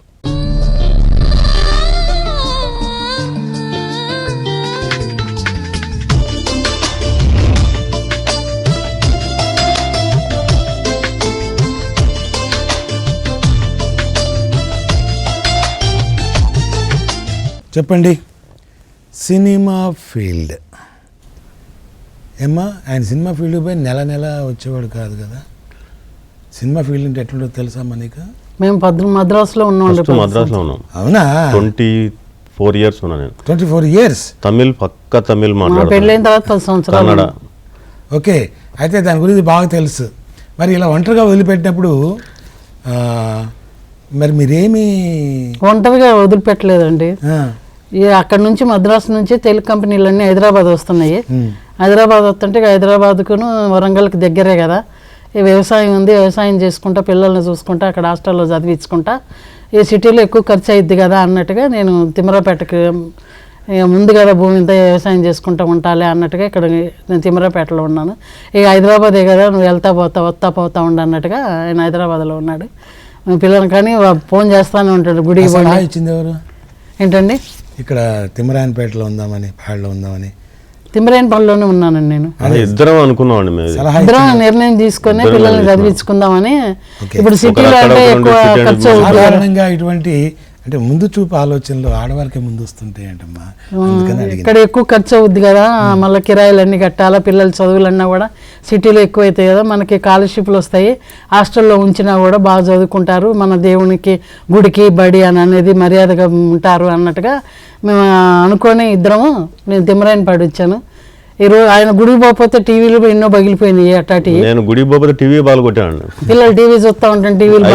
చెప్పండి, సినిమా ఫీల్డ్ ఏమ్మా, ఆయన సినిమా ఫీల్డ్ పోయి నెల వచ్చేవాడు కాదు కదా. సినిమా ఫీల్డ్ అంటే ఎట్లుంటో తెలుసా మనకి? మేము మద్రాసులో ఉన్నాం. మద్రాసులో ఉన్నాం. అవునా? 24 years ఉన్నా నేను. 24 years. తమిళ్ పక్క తమిళ్ మాట్లాడుతున్నా. పెళ్ళైన తర్వాత 10 సంవత్సరాలు. కన్నడ. ఓకే, అయితే దాని గురించి బాగా తెలుసు. మరి ఇలా ఒంటరిగా వదిలిపెట్టినప్పుడు మరి మీరేమి ఒంటరిగా వదిలిపెట్టలేదండి. అక్కడ నుంచి మద్రాసు నుంచి తెలుగు కంపెనీలన్నీ హైదరాబాద్ వస్తున్నాయి. హైదరాబాద్ వస్తుంటే హైదరాబాద్కును వరంగల్కి దగ్గరే కదా, ఈ వ్యవసాయం ఉంది, వ్యవసాయం చేసుకుంటా పిల్లల్ని చూసుకుంటా అక్కడ హాస్టల్లో చదివించుకుంటా, ఈ సిటీలో ఎక్కువ ఖర్చు అయ్యిద్ది కదా అన్నట్టుగా నేను తిమ్మరాపేటకి ముందు కదా భూమి ఇంత వ్యవసాయం చేసుకుంటూ ఉంటాలే అన్నట్టుగా ఇక్కడ నేను తిమ్మరాపేటలో ఉన్నాను. ఇక హైదరాబాదే కదా నువ్వు వెళ్తా పోతా ఉండు అన్నట్టుగా ఆయన హైదరాబాద్లో ఉన్నాడు. పిల్లలు కానీ ఫోన్ చేస్తానే ఉంటాడు. గుడికి సలహా ఇచ్చింది ఎవరు? ఏంటండి? ఇక్కడ తిమ్మరాయనపేటలో ఉందామని, పాడలో ఉందామని. తిమ్మరాయనపల్లిలోనే ఉన్నానండి నేను. ఇద్దరం అనుకున్నామండి మేము. ఇద్దరం నిర్ణయం తీసుకొని పిల్లల్ని చదివించుకుందామని. ఇప్పుడు సిటీలో అంటే ఎక్కువ ఖర్చు సాధారణంగా ఇటువంటి అంటే ముందు చూపు ఆలోచనలు ఆడవారికే ముందు వస్తుంటాయి అంటమ్మా. ఇక్కడ ఎక్కువ ఖర్చు అవుద్ది కదా, మళ్ళీ కిరాయిలన్నీ కట్టాలా, పిల్లల చదువులన్నా కూడా సిటీలో ఎక్కువ అవుతాయి కదా, మనకి స్కాలర్షిప్లు వస్తాయి, హాస్టల్లో ఉంచినా కూడా బాగా చదువుకుంటారు, మన దేవునికి గుడికి బడి అని అనేది మర్యాదగా ఉంటారు అన్నట్టుగా మేము అనుకొని ఇద్దరము నేను తిమ్మరాయనపాడు వచ్చాను. ఈరోజు ఆయన గుడికి పోతే టీవీలు ఎన్నో పగిలిపోయినాయి. అట్టాటి నేను గుడికి పోతే టీవీ బాగా కొట్టాను. పిల్లలు టీవీ చూస్తూ ఉంటాను, టీవీలు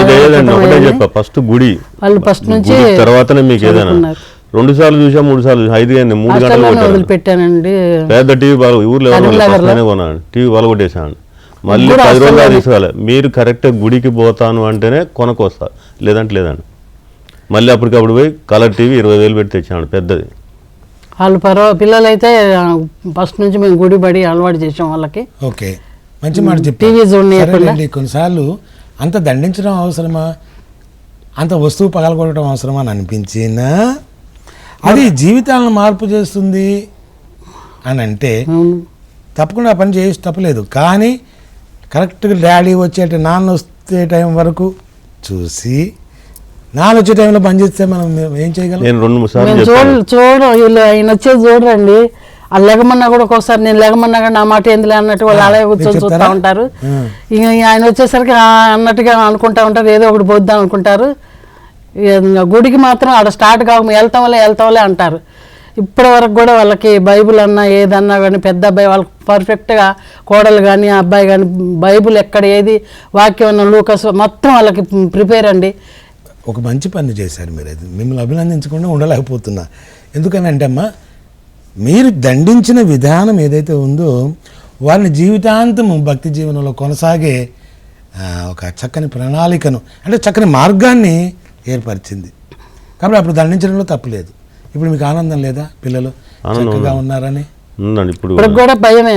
ఫస్ట్ గుడి వాళ్ళు ఫస్ట్ నుంచి తర్వాతనే మీకు ఏదైనా 2 సార్లు చూసా 3 సార్లు 5 అయింది 3 గంటలు వదిలిపెట్టానండి. పెద్ద టీవీ బాగా ఊర్లో కొన్నాను, టీవీ బాగా కొట్టేసాను. మళ్ళీ 10 రోజులు తీసుకోవాలి. మీరు కరెక్ట్ గుడికి పోతాను అంటేనే కొనకొస్తా, లేదంటే లేదండి. మళ్ళీ అప్పటికప్పుడు పోయి కలర్ టీవీ 20,000 పెట్టి తెచ్చాను పెద్దది. వాళ్ళు పిల్లలు అయితే ఫస్ట్ నుంచి మేము గుడి బడి అలవాటు చేసాం వాళ్ళకి. ఓకే, మంచి మాట చెప్పి టీవీ చూడండి. కొన్నిసార్లు అంత దండించడం అవసరమా, అంత వస్తువు పగలగొట్టడం అవసరమా అని అనిపించినా అది జీవితాలను మార్పు చేస్తుంది అని అంటే తప్పకుండా పని చేసి తప్పలేదు. కానీ కరెక్ట్గా డాడీ వచ్చే నాన్న వస్తే టైం వరకు చూసి నాన్న వచ్చే టైంలో పని చేస్తే మనం ఏం చేయగలం? నేను 2-3 సార్లు వీళ్ళు ఆయన వచ్చేది చూడరండి. వాళ్ళు లెగమన్నా కూడా ఒక్కొక్కసారి నేను లెగమన్నా కూడా నా మాట ఏందిలే అన్నట్టు వాళ్ళు అలాగే కూర్చొని చూస్తూ ఉంటారు. ఇక ఆయన వచ్చేసరికి అన్నట్టుగా అనుకుంటా ఉంటారు, ఏదో ఒకటి పోద్దాం అనుకుంటారు. గుడికి మాత్రం ఆడ స్టార్ట్ కాక వెళ్తాంలే అంటారు. ఇప్పటి వరకు కూడా వాళ్ళకి బైబుల్ అన్నా ఏదన్నా కానీ పెద్ద అబ్బాయి వాళ్ళకి పర్ఫెక్ట్గా కోడలు కానీ అబ్బాయి కానీ బైబుల్ ఎక్కడ ఏది వాక్యం అన్న లూకస్ మొత్తం వాళ్ళకి ప్రిపేర్ అండి. ఒక మంచి పని చేశారు మీరు. అది మిమ్మల్ని అభినందించకుండా ఉండలేకపోతున్నా. ఎందుకనంటే అమ్మా, మీరు దండించిన విధానం ఏదైతే ఉందో వారిని జీవితాంతం భక్తి జీవనంలో కొనసాగే ఒక చక్కని ప్రణాళికను అంటే చక్కని మార్గాన్ని ఏర్పరిచింది. కాబట్టి అప్పుడు దండించడంలో తప్పులేదు. ఇప్పుడు మీకు ఆనందం లేదా? పిల్లలు చక్కగా ఉన్నారని ఉందండి. ఇప్పుడు కూడా భయమే.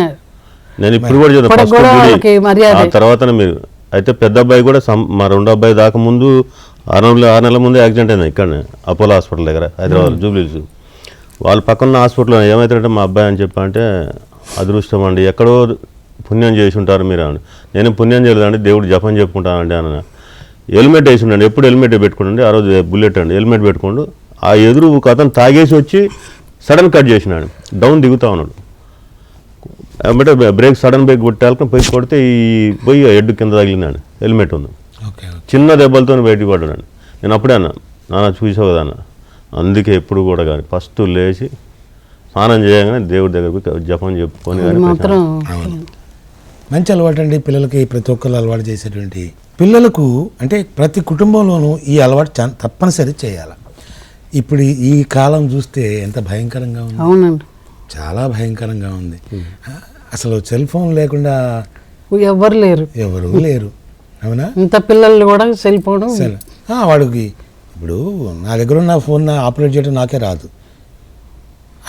నేను ఇప్పుడు కూడా చెప్తాను తర్వాత మీరు అయితే పెద్ద అబ్బాయి కూడా మా 2వ అబ్బాయి దాకా ముందు 6 నెలల ముందు యాక్సిడెంట్ అయింది ఇక్కడనే అపోలో హాస్పిటల్ దగ్గర హైదరాబాద్ జూబ్లీహిల్స్. వాళ్ళ పక్కన హాస్పిటల్లో ఏమవుతారంటే మా అబ్బాయి అని చెప్పంటే అదృష్టం అండి, ఎక్కడో పుణ్యం చేసి ఉంటారు మీరు అని. నేను పుణ్యం చేయలేదండి, దేవుడు జపం చెప్పుకుంటానండి అన్న. హెల్మెట్ వేసి ఉండండి, ఎప్పుడు హెల్మెట్ పెట్టుకోండి. ఆ రోజు బుల్లెట్ అండి, హెల్మెట్ పెట్టుకోండు. ఆ ఎదురు ఒక అతను తాగేసి వచ్చి సడన్ కట్ చేసినాడు, డౌన్ దిగుతా ఉన్నాడు. అంటే బ్రేక్ సడన్ బ్రేక్ కొట్టాలని పోయి కొడితే పోయి హెడ్ కింద తగిలినాడు. హెల్మెట్ ఉంది, చిన్న దెబ్బలతో బయటకు పడ్డాడు. నేను అప్పుడే అన్నా, నాన్న చూసావు కదా అన్న. అందుకే ఎప్పుడు కూడా కానీ ఫస్ట్ లేచి స్నానం చేయగానే దేవుడి దగ్గరకు జపం చెప్పుకొని కానీ మంచి అలవాటు అండి. పిల్లలకి ప్రతి ఒక్కరు అలవాటు చేసేటువంటి పిల్లలకు అంటే ప్రతి కుటుంబంలోనూ ఈ అలవాటు తప్పనిసరి చేయాలి. ఇప్పుడు ఈ కాలం చూస్తే ఎంత భయంకరంగా ఉంది. అవునండి, చాలా భయంకరంగా ఉంది. అసలు సెల్ ఫోన్ లేకుండా ఎవరు లేరు. అవునా? ఇంత పిల్లలు కూడా సెల్ ఫోన్ వాడికి ఇప్పుడు నా దగ్గర ఉన్న ఫోన్ ఆపరేట్ చేయడం నాకే రాదు.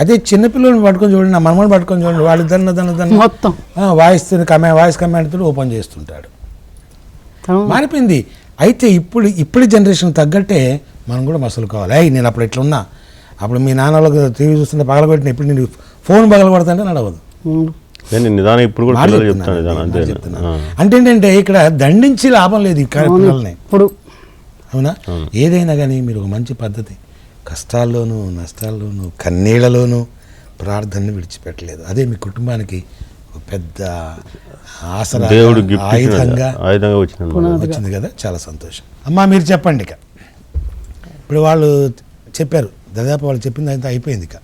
అదే చిన్నపిల్లల్ని పట్టుకొని చూడండి, నా మనమని పట్టుకొని చూడండి, వాడు దాన్ని మొత్తం వాయిస్ కమాండ్తో ఓపెన్ చేస్తుంటాడు. మారిపోయింది. అయితే ఇప్పుడు జనరేషన్ తగ్గట్టే మనం కూడా మసులుకోవాలి. అయ్యి నేను అప్పుడు ఇట్లా ఉన్నా, అప్పుడు మీ నాన్న వాళ్ళకి టీవీ చూస్తుంటే పగలగొట్టిన, ఇప్పుడు నేను ఫోన్ పగలగొడతాంటే నడవదు. నేను నిదానం ఇప్పుడు కూడా పిల్లలు చెప్తాను నిదానం అంతే. అంటే ఏంటంటే ఇక్కడ దండించి లాభం లేదు ఈ పిల్లల్ని ఇప్పుడు. అవునా? ఏదైనా కానీ మీరు ఒక మంచి పద్ధతి, కష్టాల్లోనూ నష్టాల్లోనూ కన్నీళ్లలోనూ ప్రార్థనను విడిచిపెట్టలేదు. అదే మీ కుటుంబానికి ఒక పెద్ద ఆసరా, దేవుడు గిఫ్ట్ ఆయుధంగా వచ్చింది కదా. చాలా సంతోషం. అమ్మా మీరు చెప్పండి. ఇక ఇప్పుడు వాళ్ళు చెప్పారు, దాదాపు వాళ్ళు చెప్పింది అంతా అయిపోయింది. ఇక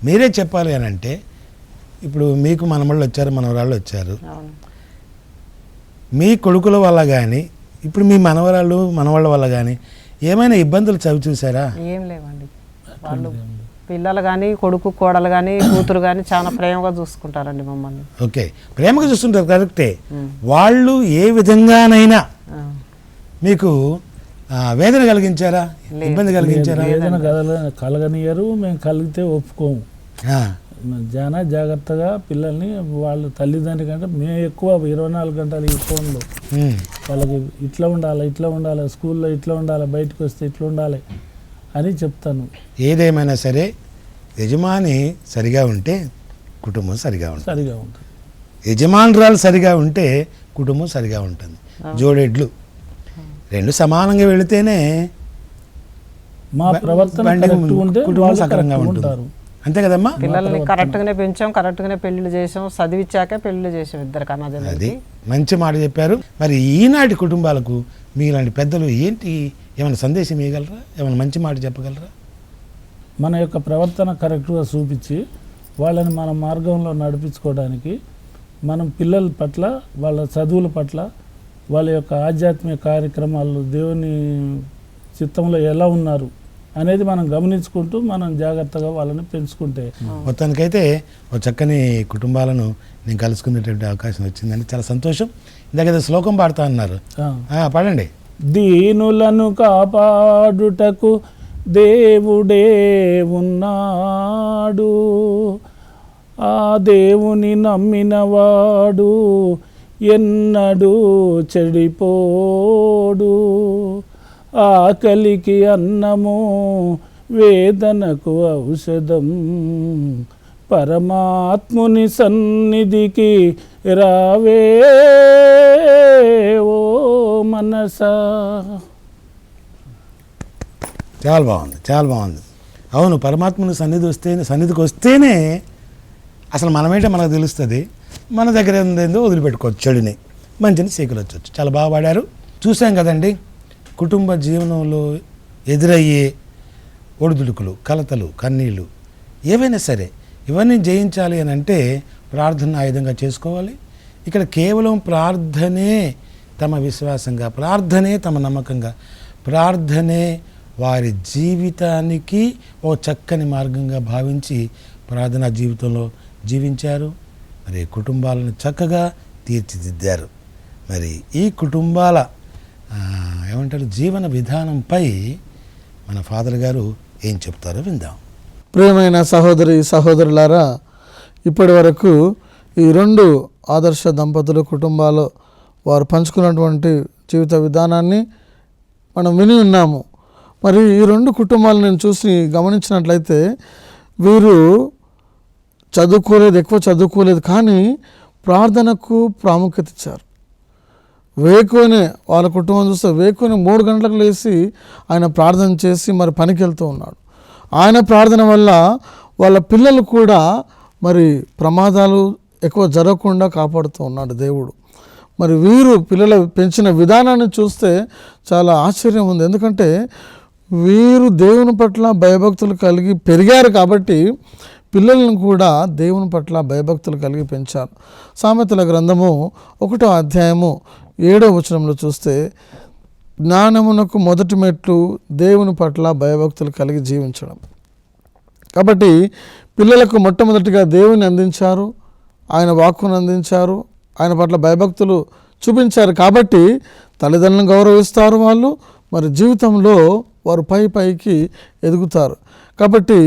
మీరే చెప్పాలి అని అంటే, ఇప్పుడు మీకు మనవాళ్ళు వచ్చారు, మనవరాళ్ళు వచ్చారు. మీ కొడుకుల వల్ల కానీ ఇప్పుడు మీ మనవాళ్ళ వల్ల కానీ ఏమైనా ఇబ్బందులు చవి చూసారా? ఏం లేవండి. వాళ్ళు పిల్లలు కానీ కొడుకు కోడలు కానీ కూతురు కానీ చాలా ప్రేమగా చూసుకుంటారండి మమ్మల్ని. ఓకే, ప్రేమగా చూస్తుంటారు, కరెక్టే. వాళ్ళు ఏ విధంగానైనా మీకు వేదన కలిగించారా, ఇబ్బంది కలిగించారా? వేదన కలగనియరు, మేము కలిగితే ఒప్పుకోము. చాలా జాగ్రత్తగా పిల్లల్ని వాళ్ళు తల్లిదండ్రి కంటే మేము ఎక్కువ 24 గంటలు ఈ ఫోన్లో వాళ్ళకి ఇట్లా ఉండాలి, స్కూల్లో ఇట్లా ఉండాలి, బయటకు వస్తే ఇట్లా ఉండాలి అని చెప్తాను. ఏదేమైనా సరే యజమాని సరిగా ఉంటే కుటుంబం సరిగా ఉంటుంది. యజమానురాలు సరిగా ఉంటే కుటుంబం సరిగా ఉంటుంది. జోడెడ్లు రెండు సమానంగా వెళితేనే మా ప్రవర్తన కుటుంబం సక్రంగా ఉంటుంది. అంతే కదమ్మా? పిల్లల్ని కరెక్ట్గానే పెంచాం, కరెక్ట్గానే పెళ్లిళ్ళు చేసాం, చదివించాకే పెళ్లిళ్ళు చేసాం ఇద్దరు కన్నా. అది మంచి మాట చెప్పారు. మరి ఈనాటి కుటుంబాలకు మీలాంటి పెద్దలు ఏంటి ఏమైనా సందేశం ఇవ్వగలరా, ఏమైనా మంచి మాట చెప్పగలరా? మన యొక్క ప్రవర్తన కరెక్ట్గా చూపించి వాళ్ళని మన మార్గంలో నడిపించుకోవడానికి మనం పిల్లల పట్ల, వాళ్ళ చదువుల పట్ల, వాళ్ళ యొక్క ఆధ్యాత్మిక కార్యక్రమాలు దేవుని చిత్తంలో ఎలా ఉన్నారు అనేది మనం గమనించుకుంటూ మనం జాగ్రత్తగా వాళ్ళని పెంచుకుంటే మొత్తానికైతే ఒక చక్కని కుటుంబాలను నేను కలుసుకునేటువంటి అవకాశం వచ్చిందని చాలా సంతోషం. ఇందాక శ్లోకం పాడుతా అన్నారు, పాడండి. దీనులను కాపాడుటకు దేవుడే ఉన్నాడు, ఆ దేవుని నమ్మినవాడు ఎన్నడూ చెడిపోడు, ఆకలికి అన్నము వేదనకు ఔషధం, పరమాత్ముని సన్నిధికి రావే ఓ మనసా. చాలా బాగుంది. అవును, పరమాత్మని సన్నిధికి వస్తేనే అసలు మనమేంటో మనకు తెలుస్తుంది. మన దగ్గర ఏందో వదిలిపెట్టుకోవచ్చు, చెడుని మంచిని సేకరించవచ్చు. చాలా బాగా పాడారు. చూసాం కదండి, కుటుంబ జీవనంలో ఎదురయ్యే ఒడిదుడుకులు, కలతలు, కన్నీళ్ళు ఏవైనా సరే ఇవన్నీ జయించాలి అని అంటే ప్రార్థన ఆయుధంగా చేసుకోవాలి. ఇక్కడ కేవలం ప్రార్థనే తమ విశ్వాసంగా, ప్రార్థనే తమ నమ్మకంగా, ప్రార్థనే వారి జీవితానికి ఓ చక్కని మార్గంగా భావించి ప్రార్థనా జీవితంలో జీవించారు. మరి కుటుంబాలను చక్కగా తీర్చిదిద్దారు. మరి ఈ కుటుంబాల ఏమంటారు జీవన విధానంపై మన ఫాదర్ గారు ఏం చెప్తారో విందాం. ప్రియమైన సహోదరులారా, ఇప్పటి వరకు ఈ రెండు ఆదర్శ దంపతుల కుటుంబాలు వారు పంచుకున్నటువంటి జీవిత విధానాన్ని మనం విని ఉన్నాము. మరి ఈ రెండు కుటుంబాలు నేను చూసి గమనించినట్లయితే వీరు ఎక్కువ చదువుకోలేదు, కానీ ప్రార్థనకు ప్రాముఖ్యత ఇచ్చారు. వేకునే వాళ్ళ కుటుంబం చూస్తే వేకునే 3 గంటలకు లేచి ఆయన ప్రార్థన చేసి మరి పనికి వెళ్తూ ఉన్నాడు. ఆయన ప్రార్థన వల్ల వాళ్ళ పిల్లలు కూడా మరి ప్రమాదాలు ఎక్కువ జరగకుండా కాపాడుతూ ఉన్నాడు దేవుడు. మరి వీరు పిల్లల పెంచిన విధానాన్ని చూస్తే చాలా ఆశ్చర్యం ఉంది. ఎందుకంటే వీరు దేవుని పట్ల భయభక్తులు కలిగి పెరిగారు కాబట్టి పిల్లలను కూడా దేవుని పట్ల భయభక్తులు కలిగి పెంచారు. సామెతల గ్రంథము 1వ అధ్యాయము 7వ వచనంలో చూస్తే జ్ఞానమునకు మొదటి మెట్లు దేవుని పట్ల భయభక్తులు కలిగి జీవించడం. కాబట్టి పిల్లలకు మొట్టమొదటిగా దేవుని అందించారు, ఆయన వాక్కును అందించారు, ఆయన పట్ల భయభక్తులు చూపించారు. కాబట్టి తల్లిదండ్రులను గౌరవిస్తారు వాళ్ళు, మరి జీవితంలో వారు పైకి ఎదుగుతారు. కాబట్టి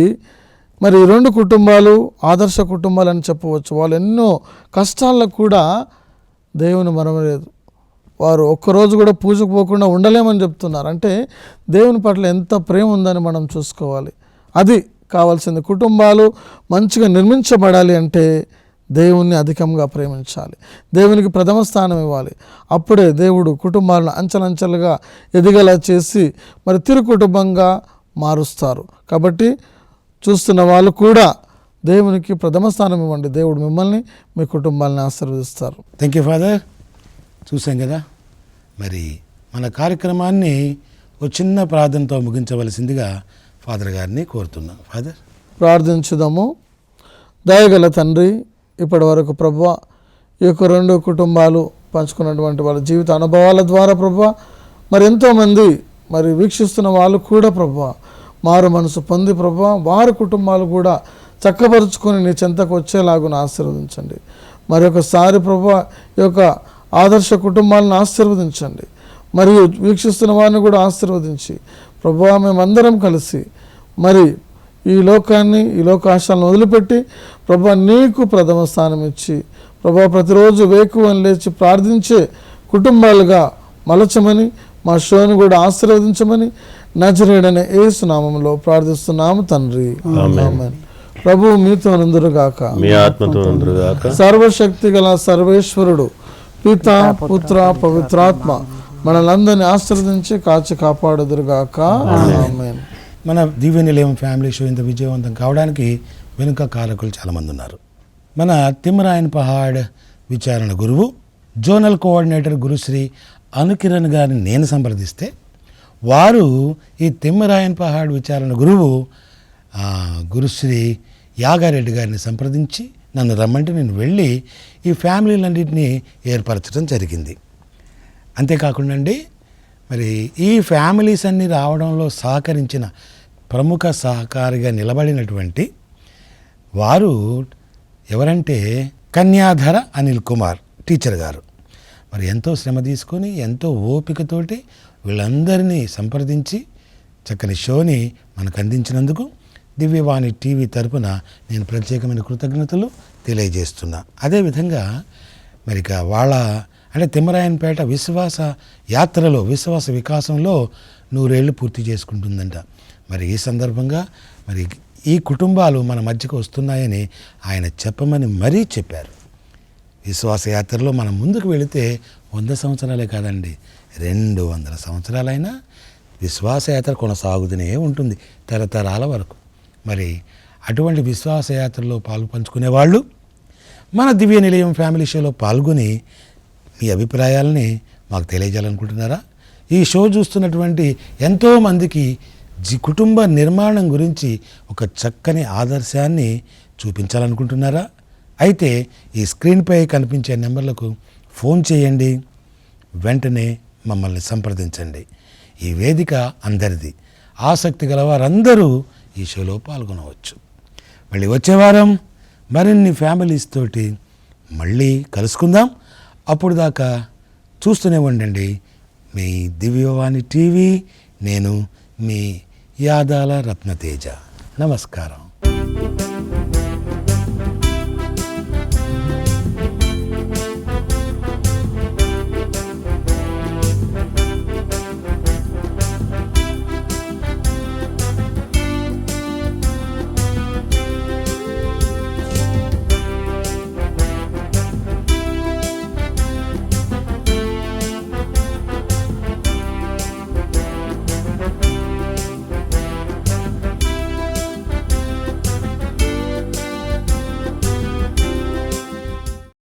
మరి ఈ రెండు కుటుంబాలు ఆదర్శ కుటుంబాలు అని చెప్పవచ్చు. వాళ్ళు ఎన్నో కష్టాలకు కూడా దేవుని మరవలేదు. వారు ఒక్కరోజు కూడా పూజకు పోకుండా ఉండలేమని చెప్తున్నారు. అంటే దేవుని పట్ల ఎంత ప్రేమ ఉందని మనం చూసుకోవాలి. అది కావాల్సింది. కుటుంబాలు మంచిగా నిర్మించబడాలి అంటే దేవుణ్ణి అధికంగా ప్రేమించాలి, దేవునికి ప్రథమ స్థానం ఇవ్వాలి. అప్పుడే దేవుడు కుటుంబాలను అంచెలంచెలుగా ఎదిగేలా చేసి మరి తిరు కుటుంబంగా మారుస్తారు. కాబట్టి చూస్తున్న వాళ్ళు కూడా దేవునికి ప్రథమ స్థానం ఇవ్వండి. దేవుడు మిమ్మల్ని, మీ కుటుంబాలను ఆశీర్వదిస్తారు. Thank you father. చూసాం కదా, మరి మన కార్యక్రమాన్ని ఒక చిన్న ప్రార్థనతో ముగించవలసిందిగా ఫాదర్ గారిని కోరుతున్నాం. ఫాదర్, ప్రార్థించుదాము. దయగల తండ్రి, ఇప్పటి వరకు ప్రభువా ఈ యొక్క 2 కుటుంబాలు పంచుకున్నటువంటి వాళ్ళ జీవిత అనుభవాల ద్వారా ప్రభువా మరి ఎంతోమంది మరి వీక్షిస్తున్న వాళ్ళు కూడా ప్రభువా మారు మనసు పొంది ప్రభువా వారి కుటుంబాలు కూడా చక్కపరుచుకొని నీ చెంతకు వచ్చేలాగున ఆశీర్వదించండి. మరి ఒకసారి ప్రభువా ఈ యొక్క ఆదర్శ కుటుంబాలను ఆశీర్వదించండి. మరియు వీక్షిస్తున్న వారిని కూడా ఆశీర్వదించి ప్రభువా మేమందరం కలిసి మరి ఈ లోకాన్ని, ఈ లోకాశాలను వదిలిపెట్టి ప్రభువా నీకు ప్రథమ స్థానం ఇచ్చి ప్రభువా ప్రతిరోజు వేకువని లేచి ప్రార్థించే కుటుంబాలుగా మలచమని, మా షోను కూడా ఆశీర్వదించమని నజరేయుడైన యేసు నామములో ప్రార్థిస్తున్నాము తండ్రి. ఆమేన్. ప్రభువు మీతో నందురుగాక, మీ ఆత్మతో నందురుగాక. సర్వశక్తి గల సర్వేశ్వరుడు పిత, పుత్ర, పవిత్రాత్మ మనలందరినీ ఆశీర్వదించి కాచి కాపాడుదురుగాక. ఆమేన్. మన దివ్య నిలయం ఫ్యామిలీ షో ఇంత విజయవంతం కావడానికి వెనుక కారకులు చాలామంది ఉన్నారు. మన తిమ్మరాయన్ పహాడ్ విచారణ గురువు, జోనల్ కోఆర్డినేటర్ గురుశ్రీ అనుకిరణ్ గారిని నేను సంప్రదిస్తే వారు ఈ తిమ్మరాయన్ పహాడ్ విచారణ గురువు గురుశ్రీ యాగారెడ్డి గారిని సంప్రదించి నన్ను రమ్మంటే నేను వెళ్ళి ఈ ఫ్యామిలీలన్నింటినీ ఏర్పరచడం జరిగింది. అంతేకాకుండా అండి, మరి ఈ ఫ్యామిలీస్ అన్నీ రావడంలో సహకరించిన ప్రముఖ సహకారిగా నిలబడినటువంటి వారు ఎవరంటే కన్యాధర అనిల్ కుమార్ టీచర్ గారు. మరి ఎంతో శ్రమ తీసుకొని ఎంతో ఓపికతోటి వీళ్ళందరినీ సంప్రదించి చక్కని షోని మనకు అందించినందుకు దివ్యవాణి టీవీ తరపున నేను ప్రత్యేకమైన కృతజ్ఞతలు తెలియజేస్తున్నా. అదేవిధంగా మరి వాళ్ళ అంటే తిమ్మరాయన్పేట విశ్వాస యాత్రలో, విశ్వాస వికాసంలో 100 ఏళ్ళు పూర్తి చేసుకుంటుందంట. మరి ఈ సందర్భంగా మరి ఈ కుటుంబాలు మన మధ్యకు వస్తున్నాయని ఆయన చెప్పమని మరీ చెప్పారు. విశ్వాస యాత్రలో మనం ముందుకు వెళితే 100 సంవత్సరాలే కాదండి, 200 సంవత్సరాలైనా విశ్వాస యాత్ర కొనసాగుతూనే ఉంటుంది తరతరాల వరకు. మరి అటువంటి విశ్వాస యాత్రలో పంచుకునే వాళ్ళు మన దివ్య నిలయం ఫ్యామిలీ షోలో పాల్గొని మీ అభిప్రాయాలని మాకు తెలియజేయాలనుకుంటున్నారా? ఈ షో చూస్తున్నటువంటి ఎంతోమందికి కుటుంబ నిర్మాణం గురించి ఒక చక్కని ఆదర్శాన్ని చూపించాలనుకుంటున్నారా? అయితే ఈ స్క్రీన్పై కనిపించే నెంబర్లకు ఫోన్ చేయండి, వెంటనే మమ్మల్ని సంప్రదించండి. ఈ వేదిక అందరిది. ఆసక్తి గల వారందరూ ఈ షోలో పాల్గొనవచ్చు. మళ్ళీ వచ్చే వారం మరిన్ని ఫ్యామిలీస్ తోటి మళ్ళీ కలుసుకుందాం. అప్పుడు దాకా చూస్తూనే ఉండండి మీ దివ్యవాణి టీవీ. నేను మీ యాదాల రత్నతేజ. నమస్కారం.